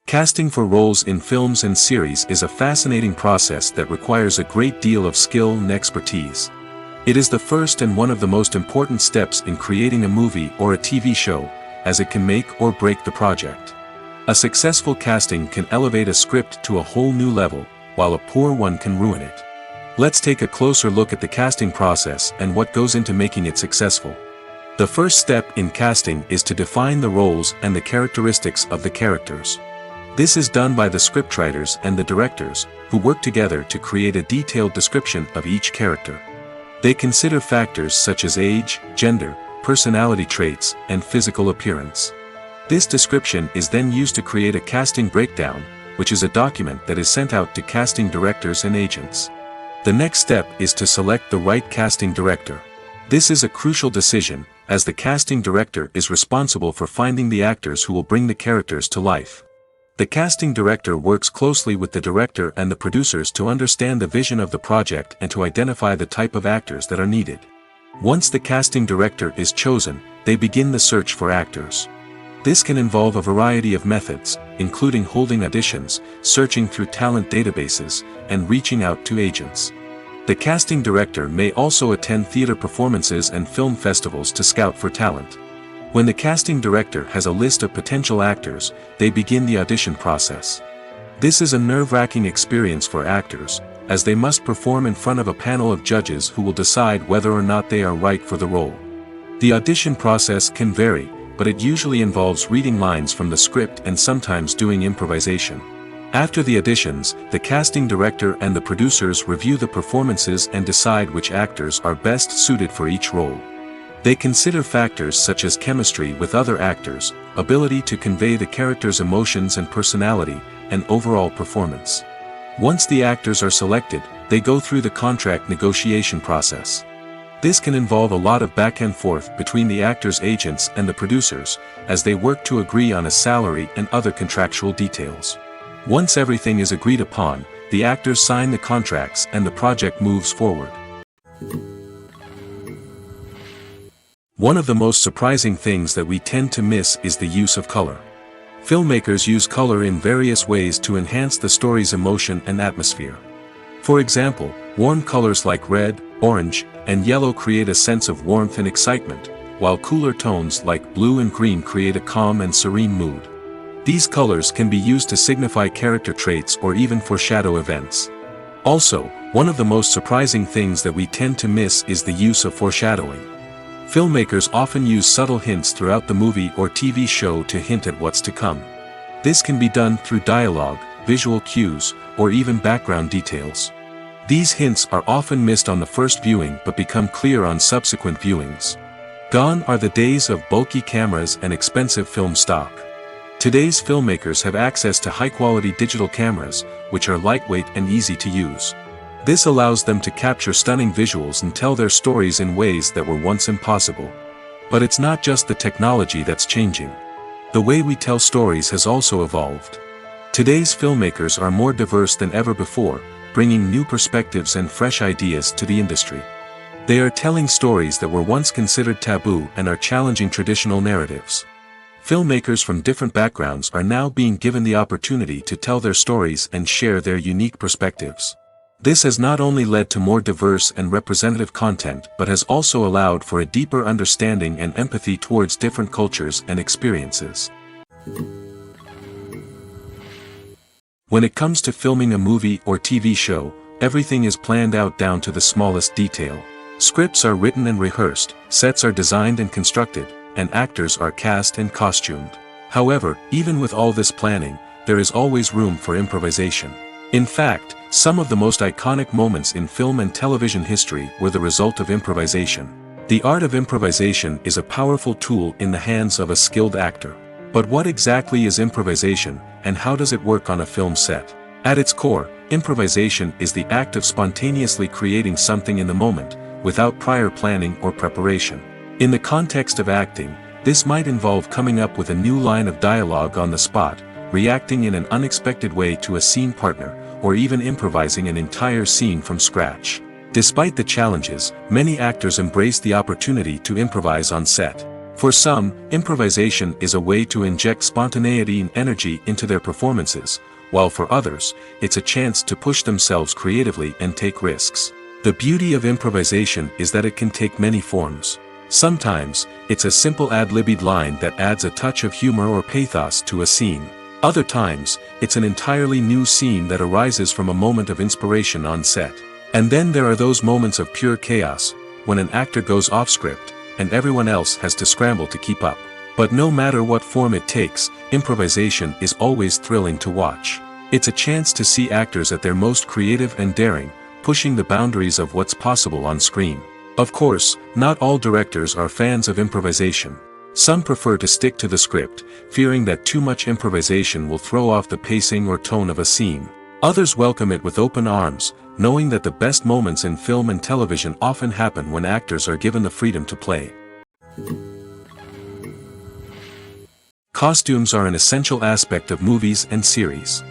Casting for roles in films and series is a fascinating process that requires a great deal of skill and expertise. It is the first and one of the most important steps in creating a movie or a TV show, as it can make or break the project. A successful casting can elevate a script to a whole new level, while a poor one can ruin it. Let's take a closer look at the casting process and what goes into making it successful. The first step in casting is to define the roles and the characteristics of the characters. This is done by the scriptwriters and the directors, who work together to create a detailed description of each character. They consider factors such as age, gender, personality traits, and physical appearance. This description is then used to create a casting breakdown, which is a document that is sent out to casting directors and agents. The next step is to select the right casting director. This is a crucial decision, as the casting director is responsible for finding the actors who will bring the characters to life. The casting director works closely with the director and the producers to understand the vision of the project and to identify the type of actors that are needed. Once the casting director is chosen, they begin the search for actors. This can involve a variety of methods, including holding auditions, searching through talent databases, and reaching out to agents. The casting director may also attend theater performances and film festivals to scout for talent. When the casting director has a list of potential actors, they begin the audition process. This is a nerve-wracking experience for actors, as they must perform in front of a panel of judges who will decide whether or not they are right for the role. The audition process can vary, but it usually involves reading lines from the script and sometimes doing improvisation. After the auditions, the casting director and the producers review the performances and decide which actors are best suited for each role. They consider factors such as chemistry with other actors, ability to convey the character's emotions and personality, and overall performance. Once the actors are selected, they go through the contract negotiation process. This can involve a lot of back and forth between the actors' agents and the producers, as they work to agree on a salary and other contractual details. Once everything is agreed upon, the actors sign the contracts and the project moves forward. One of the most surprising things that we tend to miss is the use of color. Filmmakers use color in various ways to enhance the story's emotion and atmosphere. For example, warm colors like red, orange, and yellow create a sense of warmth and excitement, while cooler tones like blue and green create a calm and serene mood. These colors can be used to signify character traits or even foreshadow events. Also, one of the most surprising things that we tend to miss is the use of foreshadowing. Filmmakers often use subtle hints throughout the movie or TV show to hint at what's to come. This can be done through dialogue, visual cues, or even background details. These hints are often missed on the first viewing but become clear on subsequent viewings. Gone are the days of bulky cameras and expensive film stock. Today's filmmakers have access to high-quality digital cameras, which are lightweight and easy to use. This allows them to capture stunning visuals and tell their stories in ways that were once impossible. But it's not just the technology that's changing. The way we tell stories has also evolved. Today's filmmakers are more diverse than ever before, bringing new perspectives and fresh ideas to the industry. They are telling stories that were once considered taboo and are challenging traditional narratives. Filmmakers from different backgrounds are now being given the opportunity to tell their stories and share their unique perspectives. This has not only led to more diverse and representative content but has also allowed for a deeper understanding and empathy towards different cultures and experiences. When it comes to filming a movie or TV show, everything is planned out down to the smallest detail. Scripts are written and rehearsed, sets are designed and constructed, and actors are cast and costumed. However, even with all this planning, there is always room for improvisation. In fact, some of the most iconic moments in film and television history were the result of improvisation. The art of improvisation is a powerful tool in the hands of a skilled actor. But what exactly is improvisation, and how does it work on a film set? At its core, improvisation is the act of spontaneously creating something in the moment, without prior planning or preparation. In the context of acting, this might involve coming up with a new line of dialogue on the spot, reacting in an unexpected way to a scene partner, or even improvising an entire scene from scratch. Despite the challenges, many actors embrace the opportunity to improvise on set. For some, improvisation is a way to inject spontaneity and energy into their performances, while for others, it's a chance to push themselves creatively and take risks. The beauty of improvisation is that it can take many forms. Sometimes, it's a simple ad-libbed line that adds a touch of humor or pathos to a scene. Other times, it's an entirely new scene that arises from a moment of inspiration on set. And then there are those moments of pure chaos, when an actor goes off script, and everyone else has to scramble to keep up. But no matter what form it takes, improvisation is always thrilling to watch. It's a chance to see actors at their most creative and daring, pushing the boundaries of what's possible on screen. Of course, not all directors are fans of improvisation. Some prefer to stick to the script, fearing that too much improvisation will throw off the pacing or tone of a scene. Others welcome it with open arms, knowing that the best moments in film and television often happen when actors are given the freedom to play. Costumes are an essential aspect of movies and series.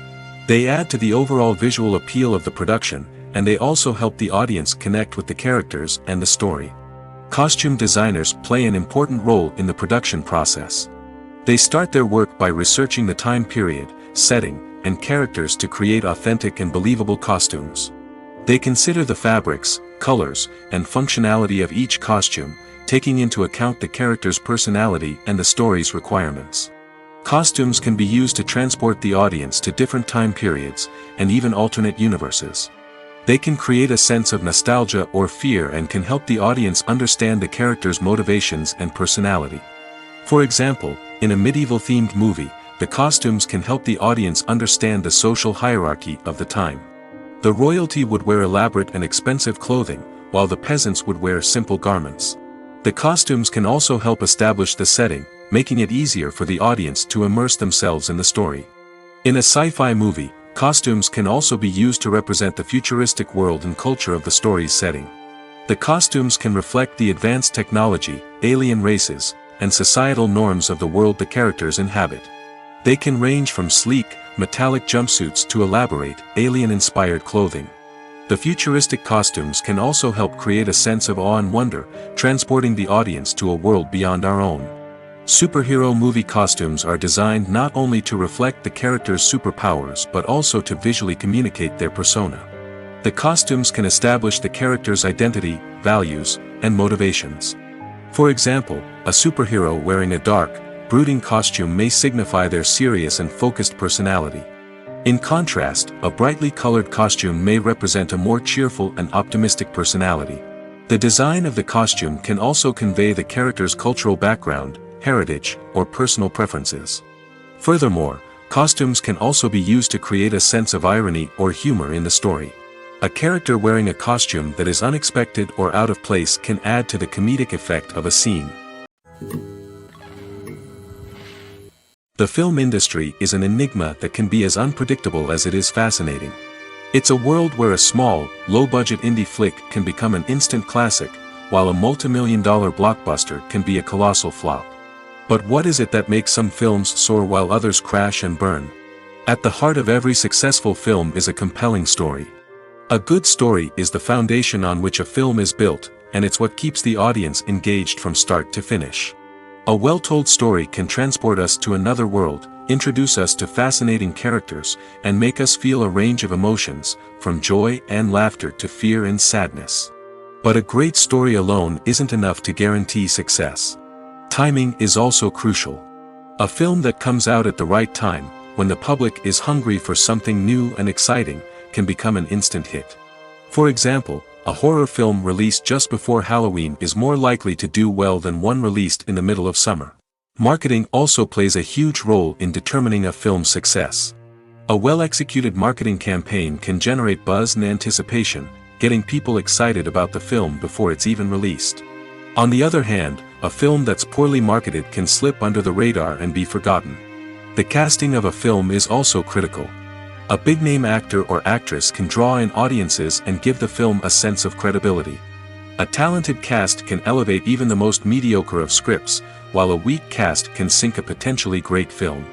They add to the overall visual appeal of the production, and they also help the audience connect with the characters and the story. Costume designers play an important role in the production process. They start their work by researching the time period, setting, and characters to create authentic and believable costumes. They consider the fabrics, colors, and functionality of each costume, taking into account the character's personality and the story's requirements. Costumes can be used to transport the audience to different time periods, and even alternate universes. They can create a sense of nostalgia or fear and can help the audience understand the character's motivations and personality. For example, in a medieval-themed movie, the costumes can help the audience understand the social hierarchy of the time. The royalty would wear elaborate and expensive clothing, while the peasants would wear simple garments. The costumes can also help establish the setting, making it easier for the audience to immerse themselves in the story. In a sci-fi movie, costumes can also be used to represent the futuristic world and culture of the story's setting. The costumes can reflect the advanced technology, alien races, and societal norms of the world the characters inhabit. They can range from sleek, metallic jumpsuits to elaborate, alien-inspired clothing. The futuristic costumes can also help create a sense of awe and wonder, transporting the audience to a world beyond our own. Superhero movie costumes are designed not only to reflect the character's superpowers but also to visually communicate their persona. The costumes can establish the character's identity, values, and motivations. For example, a superhero wearing a dark, brooding costume may signify their serious and focused personality. In contrast, a brightly colored costume may represent a more cheerful and optimistic personality. The design of the costume can also convey the character's cultural background, heritage, or personal preferences. Furthermore, costumes can also be used to create a sense of irony or humor in the story. A character wearing a costume that is unexpected or out of place can add to the comedic effect of a scene. The film industry is an enigma that can be as unpredictable as it is fascinating. It's a world where a small, low-budget indie flick can become an instant classic, while a multi-million-dollar blockbuster can be a colossal flop. But what is it that makes some films soar while others crash and burn? At the heart of every successful film is a compelling story. A good story is the foundation on which a film is built, and it's what keeps the audience engaged from start to finish. A well-told story can transport us to another world, introduce us to fascinating characters, and make us feel a range of emotions, from joy and laughter to fear and sadness. But a great story alone isn't enough to guarantee success. Timing is also crucial. A film that comes out at the right time, when the public is hungry for something new and exciting, can become an instant hit. For example, a horror film released just before Halloween is more likely to do well than one released in the middle of summer. Marketing also plays a huge role in determining a film's success. A well-executed marketing campaign can generate buzz and anticipation, getting people excited about the film before it's even released. On the other hand, a film that's poorly marketed can slip under the radar and be forgotten. The casting of a film is also critical. A big-name actor or actress can draw in audiences and give the film a sense of credibility. A talented cast can elevate even the most mediocre of scripts, while a weak cast can sink a potentially great film.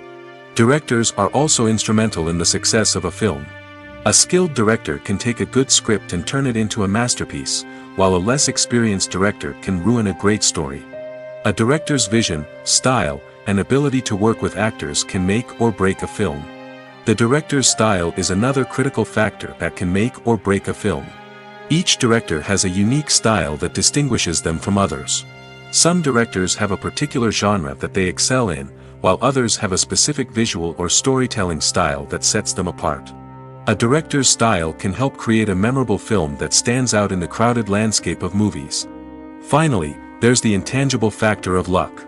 Directors are also instrumental in the success of a film. A skilled director can take a good script and turn it into a masterpiece, while a less experienced director can ruin a great story. A director's vision, style, and ability to work with actors can make or break a film. The director's style is another critical factor that can make or break a film. Each director has a unique style that distinguishes them from others. Some directors have a particular genre that they excel in, while others have a specific visual or storytelling style that sets them apart. A director's style can help create a memorable film that stands out in the crowded landscape of movies. Finally, there's the intangible factor of luck.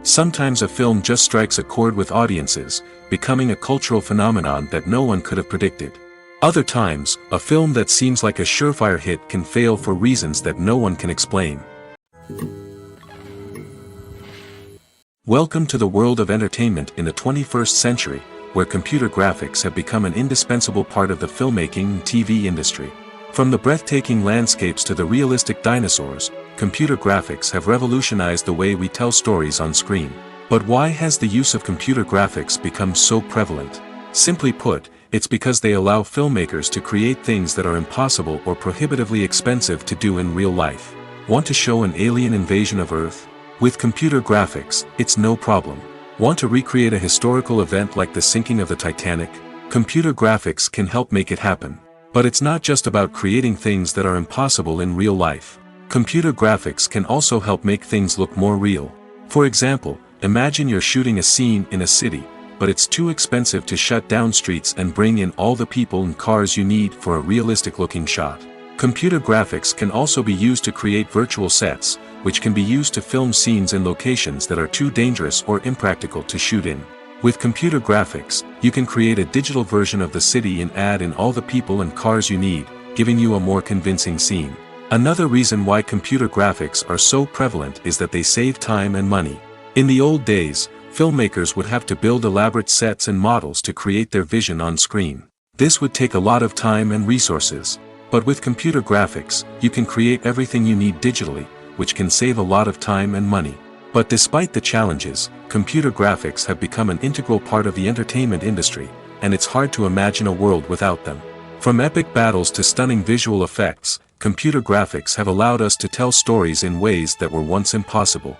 Sometimes a film just strikes a chord with audiences, becoming a cultural phenomenon that no one could have predicted. Other times, a film that seems like a surefire hit can fail for reasons that no one can explain. Welcome to the world of entertainment in the 21st century, where computer graphics have become an indispensable part of the filmmaking and TV industry. From the breathtaking landscapes to the realistic dinosaurs, computer graphics have revolutionized the way we tell stories on screen. But why has the use of computer graphics become so prevalent? Simply put, it's because they allow filmmakers to create things that are impossible or prohibitively expensive to do in real life. Want to show an alien invasion of Earth? With computer graphics, it's no problem. Want to recreate a historical event like the sinking of the Titanic? Computer graphics can help make it happen. But it's not just about creating things that are impossible in real life. Computer graphics can also help make things look more real. For example, imagine you're shooting a scene in a city, but it's too expensive to shut down streets and bring in all the people and cars you need for a realistic-looking shot. Computer graphics can also be used to create virtual sets, which can be used to film scenes in locations that are too dangerous or impractical to shoot in. With computer graphics, you can create a digital version of the city and add in all the people and cars you need, giving you a more convincing scene. Another reason why computer graphics are so prevalent is that they save time and money. In the old days, filmmakers would have to build elaborate sets and models to create their vision on screen. This would take a lot of time and resources. But with computer graphics, you can create everything you need digitally, which can save a lot of time and money. But despite the challenges, computer graphics have become an integral part of the entertainment industry, and it's hard to imagine a world without them. From epic battles to stunning visual effects, computer graphics have allowed us to tell stories in ways that were once impossible.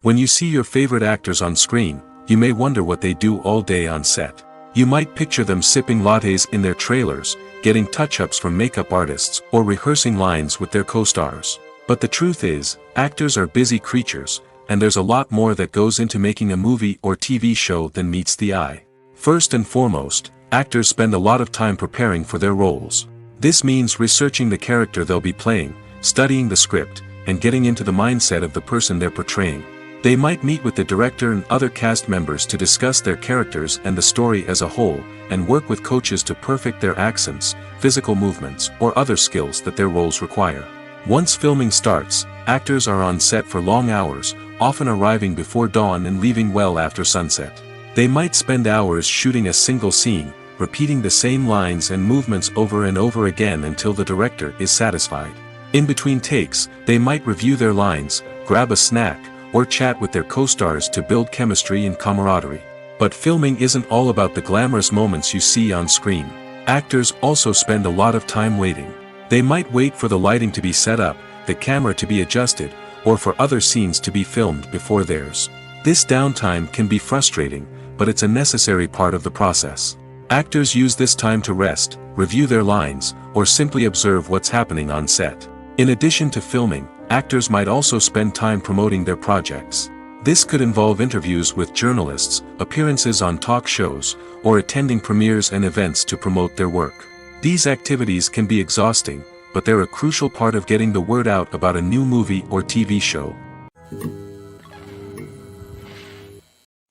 When you see your favorite actors on screen, you may wonder what they do all day on set. You might picture them sipping lattes in their trailers, getting touch-ups from makeup artists, or rehearsing lines with their co-stars. But the truth is, actors are busy creatures, and there's a lot more that goes into making a movie or TV show than meets the eye. First and foremost, actors spend a lot of time preparing for their roles. This means researching the character they'll be playing, studying the script, and getting into the mindset of the person they're portraying. They might meet with the director and other cast members to discuss their characters and the story as a whole, and work with coaches to perfect their accents, physical movements, or other skills that their roles require. Once filming starts, actors are on set for long hours, often arriving before dawn and leaving well after sunset. They might spend hours shooting a single scene, repeating the same lines and movements over and over again until the director is satisfied. In between takes, they might review their lines, grab a snack, or chat with their co-stars to build chemistry and camaraderie. But filming isn't all about the glamorous moments you see on screen. Actors also spend a lot of time waiting. They might wait for the lighting to be set up, the camera to be adjusted, or for other scenes to be filmed before theirs. This downtime can be frustrating, but it's a necessary part of the process. Actors use this time to rest, review their lines, or simply observe what's happening on set. In addition to filming, actors might also spend time promoting their projects. This could involve interviews with journalists, appearances on talk shows, or attending premieres and events to promote their work. These activities can be exhausting, but they're a crucial part of getting the word out about a new movie or TV show.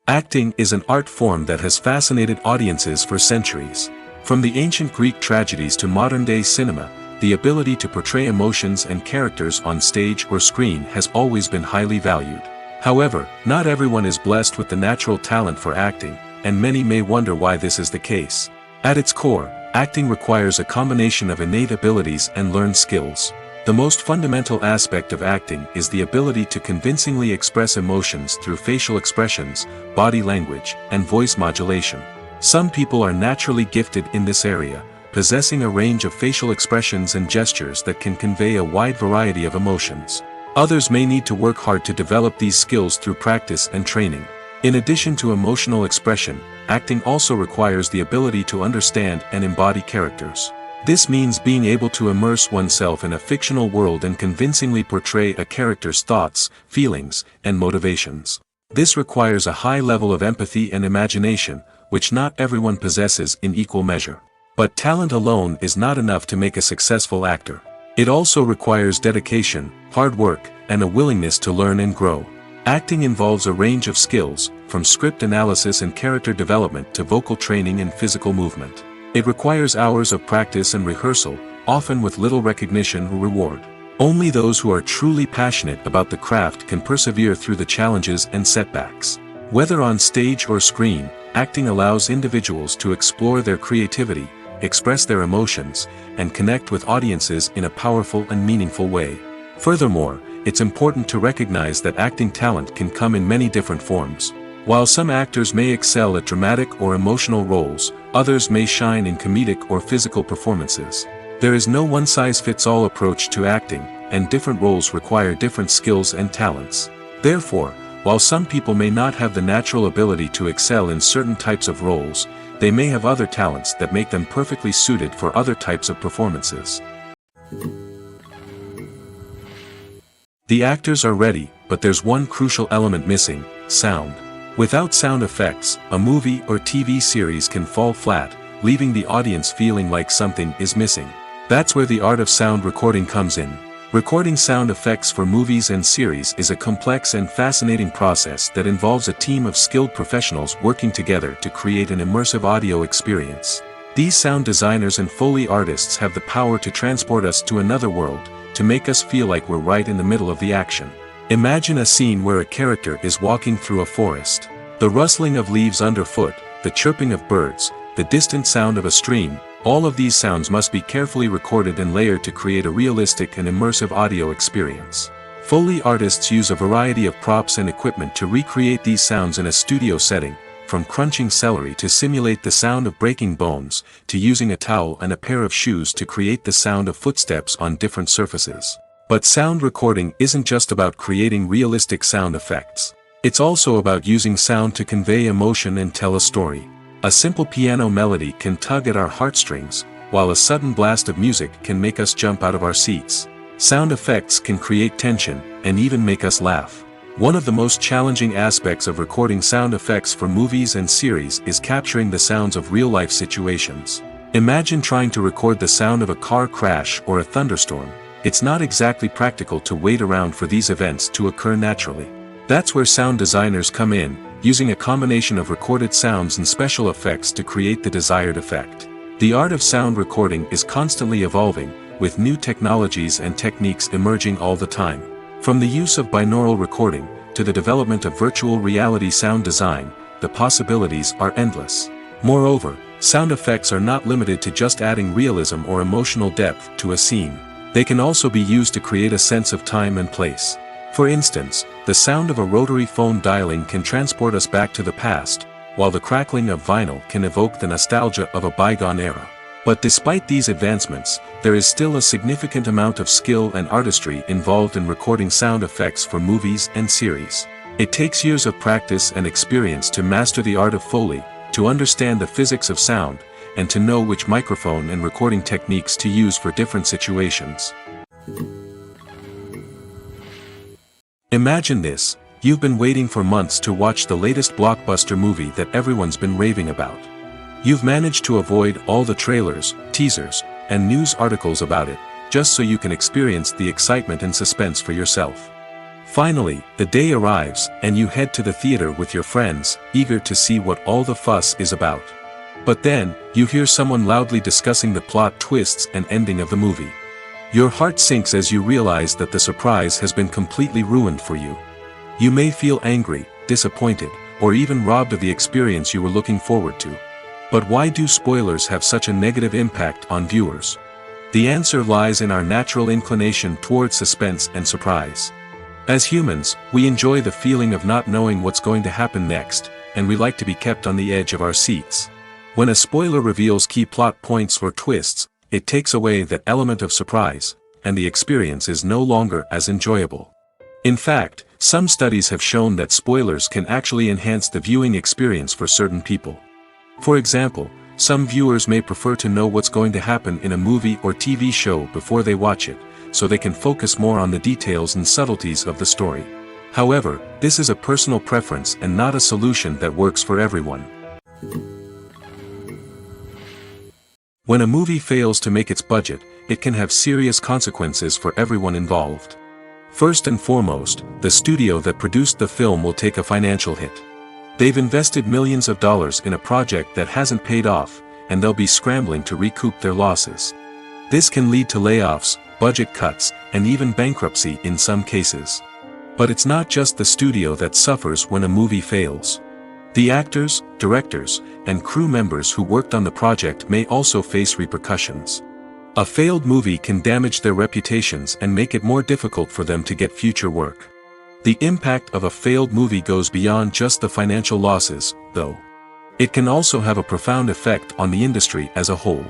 Acting is an art form that has fascinated audiences for centuries. From the ancient Greek tragedies to modern-day cinema, the ability to portray emotions and characters on stage or screen has always been highly valued. However, not everyone is blessed with the natural talent for acting, and many may wonder why this is the case. At its core, acting requires a combination of innate abilities and learned skills. The most fundamental aspect of acting is the ability to convincingly express emotions through facial expressions, body language, and voice modulation. Some people are naturally gifted in this area, possessing a range of facial expressions and gestures that can convey a wide variety of emotions. Others may need to work hard to develop these skills through practice and training. In addition to emotional expression, acting also requires the ability to understand and embody characters. This means being able to immerse oneself in a fictional world and convincingly portray a character's thoughts, feelings, and motivations. This requires a high level of empathy and imagination, which not everyone possesses in equal measure. But talent alone is not enough to make a successful actor. It also requires dedication, hard work, and a willingness to learn and grow. Acting involves a range of skills, from script analysis and character development to vocal training and physical movement. It requires hours of practice and rehearsal, often with little recognition or reward. Only those who are truly passionate about the craft can persevere through the challenges and setbacks. Whether on stage or screen, acting allows individuals to explore their creativity, express their emotions, and connect with audiences in a powerful and meaningful way. Furthermore, it's important to recognize that acting talent can come in many different forms. While some actors may excel at dramatic or emotional roles, others may shine in comedic or physical performances. There is no one-size-fits-all approach to acting, and different roles require different skills and talents. Therefore, while some people may not have the natural ability to excel in certain types of roles, they may have other talents that make them perfectly suited for other types of performances. The actors are ready, but there's one crucial element missing: sound. Without sound effects, a movie or TV series can fall flat, leaving the audience feeling like something is missing. That's where the art of sound recording comes in. Recording sound effects for movies and series is a complex and fascinating process that involves a team of skilled professionals working together to create an immersive audio experience. These sound designers and Foley artists have the power to transport us to another world, to make us feel like we're right in the middle of the action. Imagine a scene where a character is walking through a forest. The rustling of leaves underfoot, the chirping of birds, the distant sound of a stream, all of these sounds must be carefully recorded and layered to create a realistic and immersive audio experience. Foley artists use a variety of props and equipment to recreate these sounds in a studio setting, from crunching celery to simulate the sound of breaking bones, to using a towel and a pair of shoes to create the sound of footsteps on different surfaces. But sound recording isn't just about creating realistic sound effects. It's also about using sound to convey emotion and tell a story. A simple piano melody can tug at our heartstrings, while a sudden blast of music can make us jump out of our seats. Sound effects can create tension, and even make us laugh. One of the most challenging aspects of recording sound effects for movies and series is capturing the sounds of real-life situations. Imagine trying to record the sound of a car crash or a thunderstorm. It's not exactly practical to wait around for these events to occur naturally. That's where sound designers come in, using a combination of recorded sounds and special effects to create the desired effect. The art of sound recording is constantly evolving, with new technologies and techniques emerging all the time. From the use of binaural recording, to the development of virtual reality sound design, the possibilities are endless. Moreover, sound effects are not limited to just adding realism or emotional depth to a scene. They can also be used to create a sense of time and place. For instance, the sound of a rotary phone dialing can transport us back to the past, while the crackling of vinyl can evoke the nostalgia of a bygone era. But despite these advancements, there is still a significant amount of skill and artistry involved in recording sound effects for movies and series. It takes years of practice and experience to master the art of Foley, to understand the physics of sound, and to know which microphone and recording techniques to use for different situations. Imagine this: you've been waiting for months to watch the latest blockbuster movie that everyone's been raving about. You've managed to avoid all the trailers, teasers, and news articles about it, just so you can experience the excitement and suspense for yourself. Finally, the day arrives, and you head to the theater with your friends, eager to see what all the fuss is about. But then, you hear someone loudly discussing the plot twists and ending of the movie. Your heart sinks as you realize that the surprise has been completely ruined for you. You may feel angry, disappointed, or even robbed of the experience you were looking forward to. But why do spoilers have such a negative impact on viewers? The answer lies in our natural inclination toward suspense and surprise. As humans, we enjoy the feeling of not knowing what's going to happen next, and we like to be kept on the edge of our seats. When a spoiler reveals key plot points or twists, it takes away that element of surprise, and the experience is no longer as enjoyable. In fact, some studies have shown that spoilers can actually enhance the viewing experience for certain people. For example, some viewers may prefer to know what's going to happen in a movie or TV show before they watch it, so they can focus more on the details and subtleties of the story. However, this is a personal preference and not a solution that works for everyone. When a movie fails to make its budget, it can have serious consequences for everyone involved. First and foremost, the studio that produced the film will take a financial hit. They've invested millions of dollars in a project that hasn't paid off, and they'll be scrambling to recoup their losses. This can lead to layoffs, budget cuts, and even bankruptcy in some cases. But it's not just the studio that suffers when a movie fails. The actors, directors, and crew members who worked on the project may also face repercussions. A failed movie can damage their reputations and make it more difficult for them to get future work. The impact of a failed movie goes beyond just the financial losses, though. It can also have a profound effect on the industry as a whole.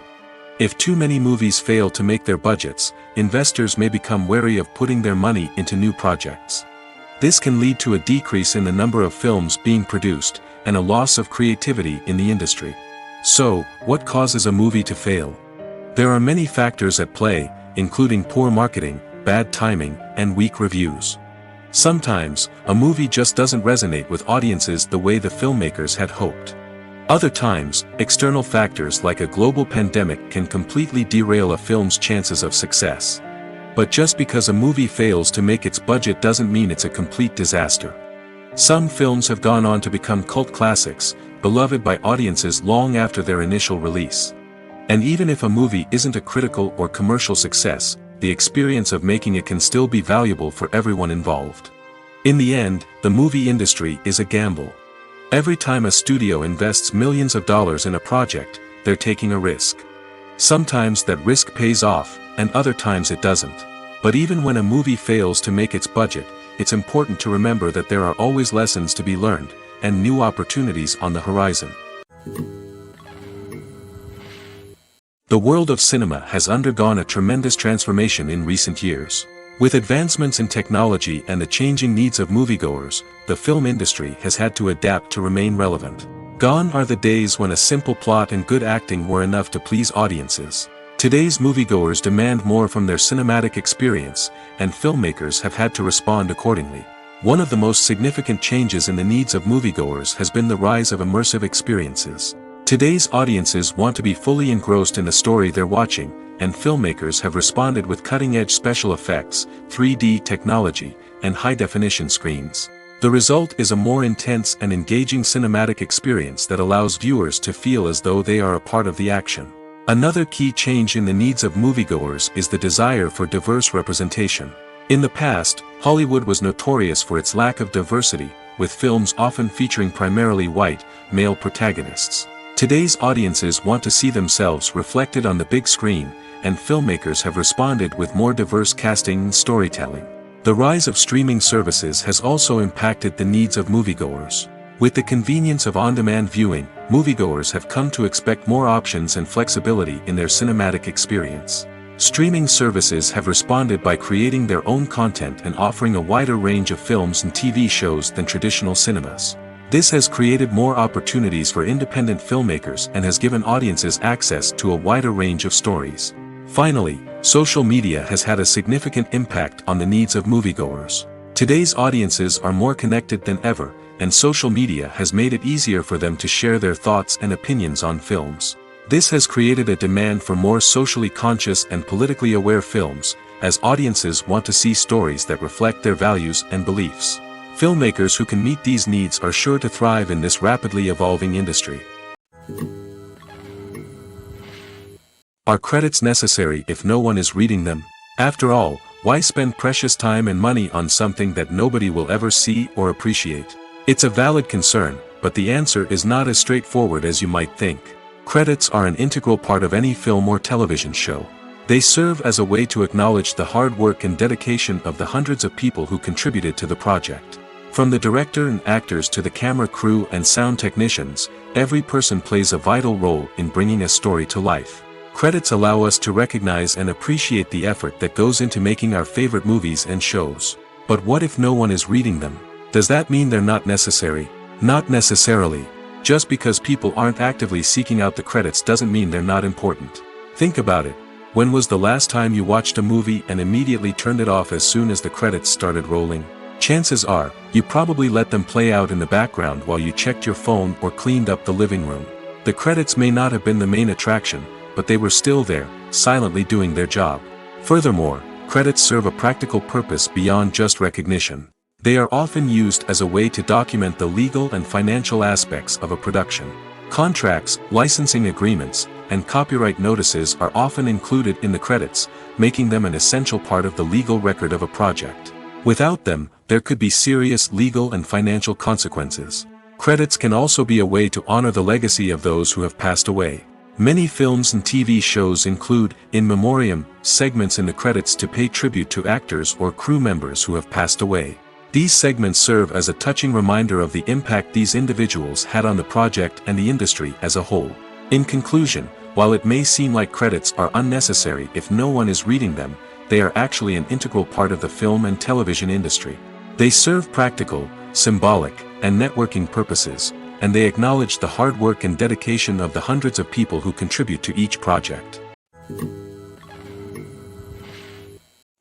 If too many movies fail to make their budgets, investors may become wary of putting their money into new projects. This can lead to a decrease in the number of films being produced, and a loss of creativity in the industry. So, what causes a movie to fail? There are many factors at play, including poor marketing, bad timing, and weak reviews. Sometimes, a movie just doesn't resonate with audiences the way the filmmakers had hoped. Other times, external factors like a global pandemic can completely derail a film's chances of success. But just because a movie fails to make its budget doesn't mean it's a complete disaster. Some films have gone on to become cult classics, beloved by audiences long after their initial release. And even if a movie isn't a critical or commercial success, the experience of making it can still be valuable for everyone involved. In the end, the movie industry is a gamble. Every time a studio invests millions of dollars in a project, they're taking a risk. Sometimes that risk pays off, and other times it doesn't. But even when a movie fails to make its budget, it's important to remember that there are always lessons to be learned, and new opportunities on the horizon. The world of cinema has undergone a tremendous transformation in recent years. With advancements in technology and the changing needs of moviegoers, the film industry has had to adapt to remain relevant. Gone are the days when a simple plot and good acting were enough to please audiences. Today's moviegoers demand more from their cinematic experience, and filmmakers have had to respond accordingly. One of the most significant changes in the needs of moviegoers has been the rise of immersive experiences. Today's audiences want to be fully engrossed in the story they're watching, and filmmakers have responded with cutting-edge special effects, 3D technology, and high-definition screens. The result is a more intense and engaging cinematic experience that allows viewers to feel as though they are a part of the action. Another key change in the needs of moviegoers is the desire for diverse representation. In the past, Hollywood was notorious for its lack of diversity, with films often featuring primarily white, male protagonists. Today's audiences want to see themselves reflected on the big screen, and filmmakers have responded with more diverse casting and storytelling. The rise of streaming services has also impacted the needs of moviegoers. With the convenience of on-demand viewing, moviegoers have come to expect more options and flexibility in their cinematic experience. Streaming services have responded by creating their own content and offering a wider range of films and TV shows than traditional cinemas. This has created more opportunities for independent filmmakers and has given audiences access to a wider range of stories. Finally, social media has had a significant impact on the needs of moviegoers. Today's audiences are more connected than ever, and social media has made it easier for them to share their thoughts and opinions on films. This has created a demand for more socially conscious and politically aware films, as audiences want to see stories that reflect their values and beliefs. Filmmakers who can meet these needs are sure to thrive in this rapidly evolving industry. Are credits necessary if no one is reading them? After all, why spend precious time and money on something that nobody will ever see or appreciate? It's a valid concern, but the answer is not as straightforward as you might think. Credits are an integral part of any film or television show. They serve as a way to acknowledge the hard work and dedication of the hundreds of people who contributed to the project. From the director and actors to the camera crew and sound technicians, every person plays a vital role in bringing a story to life. Credits allow us to recognize and appreciate the effort that goes into making our favorite movies and shows. But what if no one is reading them? Does that mean they're not necessary? Not necessarily. Just because people aren't actively seeking out the credits doesn't mean they're not important. Think about it. When was the last time you watched a movie and immediately turned it off as soon as the credits started rolling? Chances are, you probably let them play out in the background while you checked your phone or cleaned up the living room. The credits may not have been the main attraction, but they were still there, silently doing their job. Furthermore, credits serve a practical purpose beyond just recognition. They are often used as a way to document the legal and financial aspects of a production. Contracts, licensing agreements, and copyright notices are often included in the credits, making them an essential part of the legal record of a project. Without them, there could be serious legal and financial consequences. Credits can also be a way to honor the legacy of those who have passed away. Many films and TV shows include, in memoriam, segments in the credits to pay tribute to actors or crew members who have passed away. These segments serve as a touching reminder of the impact these individuals had on the project and the industry as a whole. In conclusion, while it may seem like credits are unnecessary if no one is reading them, they are actually an integral part of the film and television industry. They serve practical, symbolic, and networking purposes, and they acknowledge the hard work and dedication of the hundreds of people who contribute to each project.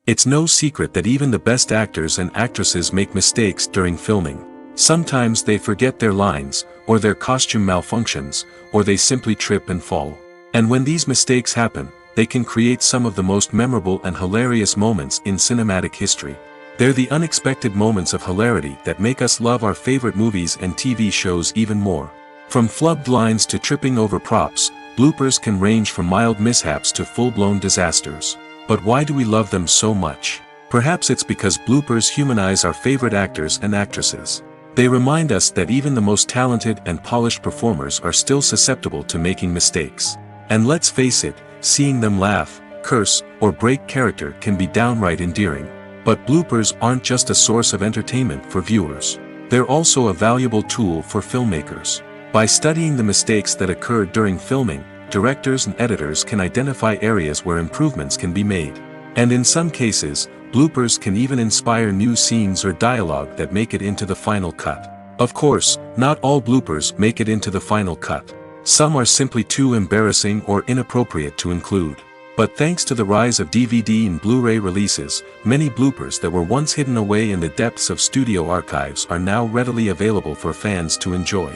It's no secret that even the best actors and actresses make mistakes during filming. Sometimes they forget their lines, or their costume malfunctions, or they simply trip and fall. And when these mistakes happen, they can create some of the most memorable and hilarious moments in cinematic history. They're the unexpected moments of hilarity that make us love our favorite movies and TV shows even more. From flubbed lines to tripping over props, bloopers can range from mild mishaps to full-blown disasters. But why do we love them so much? Perhaps it's because bloopers humanize our favorite actors and actresses. They remind us that even the most talented and polished performers are still susceptible to making mistakes. And let's face it, seeing them laugh, curse, or break character can be downright endearing. But bloopers aren't just a source of entertainment for viewers. They're also a valuable tool for filmmakers. By studying the mistakes that occurred during filming, directors and editors can identify areas where improvements can be made. And in some cases, bloopers can even inspire new scenes or dialogue that make it into the final cut. Of course, not all bloopers make it into the final cut. Some are simply too embarrassing or inappropriate to include. But thanks to the rise of DVD and Blu-ray releases, many bloopers that were once hidden away in the depths of studio archives are now readily available for fans to enjoy.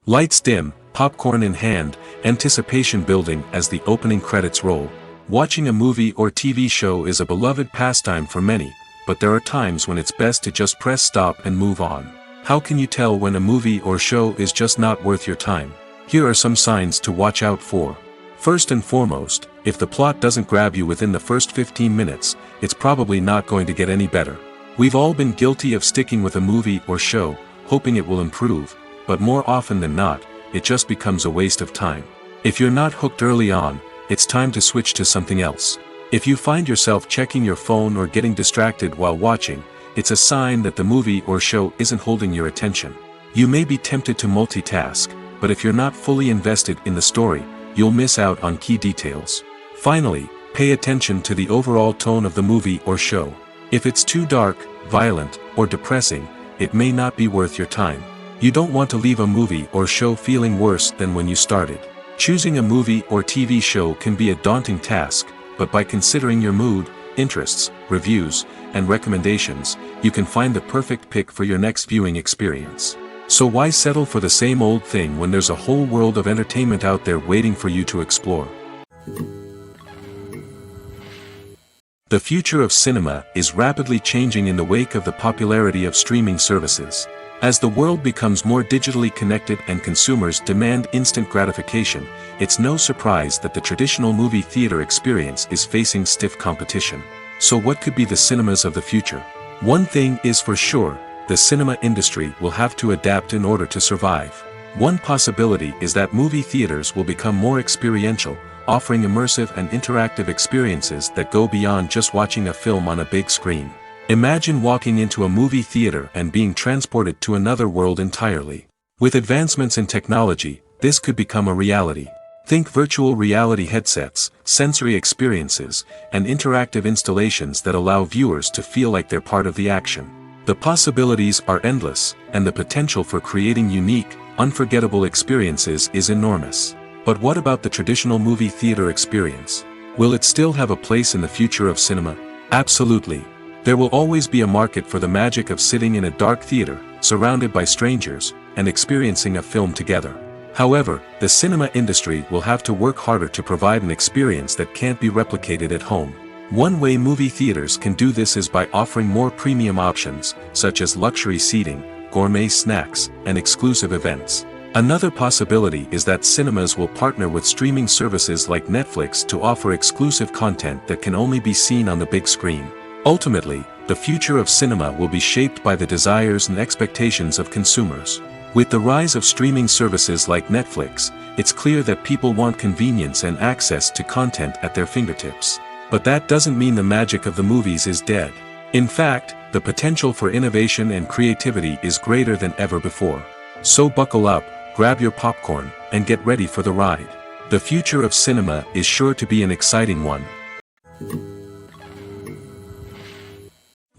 Lights dim, popcorn in hand, anticipation building as the opening credits roll. Watching a movie or TV show is a beloved pastime for many, but there are times when it's best to just press stop and move on. How can you tell when a movie or show is just not worth your time? Here are some signs to watch out for. First and foremost, if the plot doesn't grab you within the first 15 minutes, it's probably not going to get any better. We've all been guilty of sticking with a movie or show, hoping it will improve, but more often than not, it just becomes a waste of time. If you're not hooked early on, it's time to switch to something else. If you find yourself checking your phone or getting distracted while watching, it's a sign that the movie or show isn't holding your attention. You may be tempted to multitask, but if you're not fully invested in the story, you'll miss out on key details. Finally, pay attention to the overall tone of the movie or show. If it's too dark, violent, or depressing, it may not be worth your time. You don't want to leave a movie or show feeling worse than when you started. Choosing a movie or TV show can be a daunting task, but by considering your mood, interests, reviews, and recommendations, you can find the perfect pick for your next viewing experience. So why settle for the same old thing when there's a whole world of entertainment out there waiting for you to explore? The future of cinema is rapidly changing in the wake of the popularity of streaming services. As the world becomes more digitally connected and consumers demand instant gratification, it's no surprise that the traditional movie theater experience is facing stiff competition. So what could be the cinemas of the future? One thing is for sure, the cinema industry will have to adapt in order to survive. One possibility is that movie theaters will become more experiential, offering immersive and interactive experiences that go beyond just watching a film on a big screen. Imagine walking into a movie theater and being transported to another world entirely. With advancements in technology, this could become a reality. Think virtual reality headsets, sensory experiences, and interactive installations that allow viewers to feel like they're part of the action. The possibilities are endless, and the potential for creating unique, unforgettable experiences is enormous. But what about the traditional movie theater experience? Will it still have a place in the future of cinema? Absolutely. There will always be a market for the magic of sitting in a dark theater, surrounded by strangers, and experiencing a film together. However, the cinema industry will have to work harder to provide an experience that can't be replicated at home. One way movie theaters can do this is by offering more premium options, such as luxury seating, gourmet snacks, and exclusive events. Another possibility is that cinemas will partner with streaming services like Netflix to offer exclusive content that can only be seen on the big screen. Ultimately, the future of cinema will be shaped by the desires and expectations of consumers. With the rise of streaming services like Netflix, it's clear that people want convenience and access to content at their fingertips. But that doesn't mean the magic of the movies is dead. In fact, the potential for innovation and creativity is greater than ever before. So buckle up, grab your popcorn, and get ready for the ride. The future of cinema is sure to be an exciting one.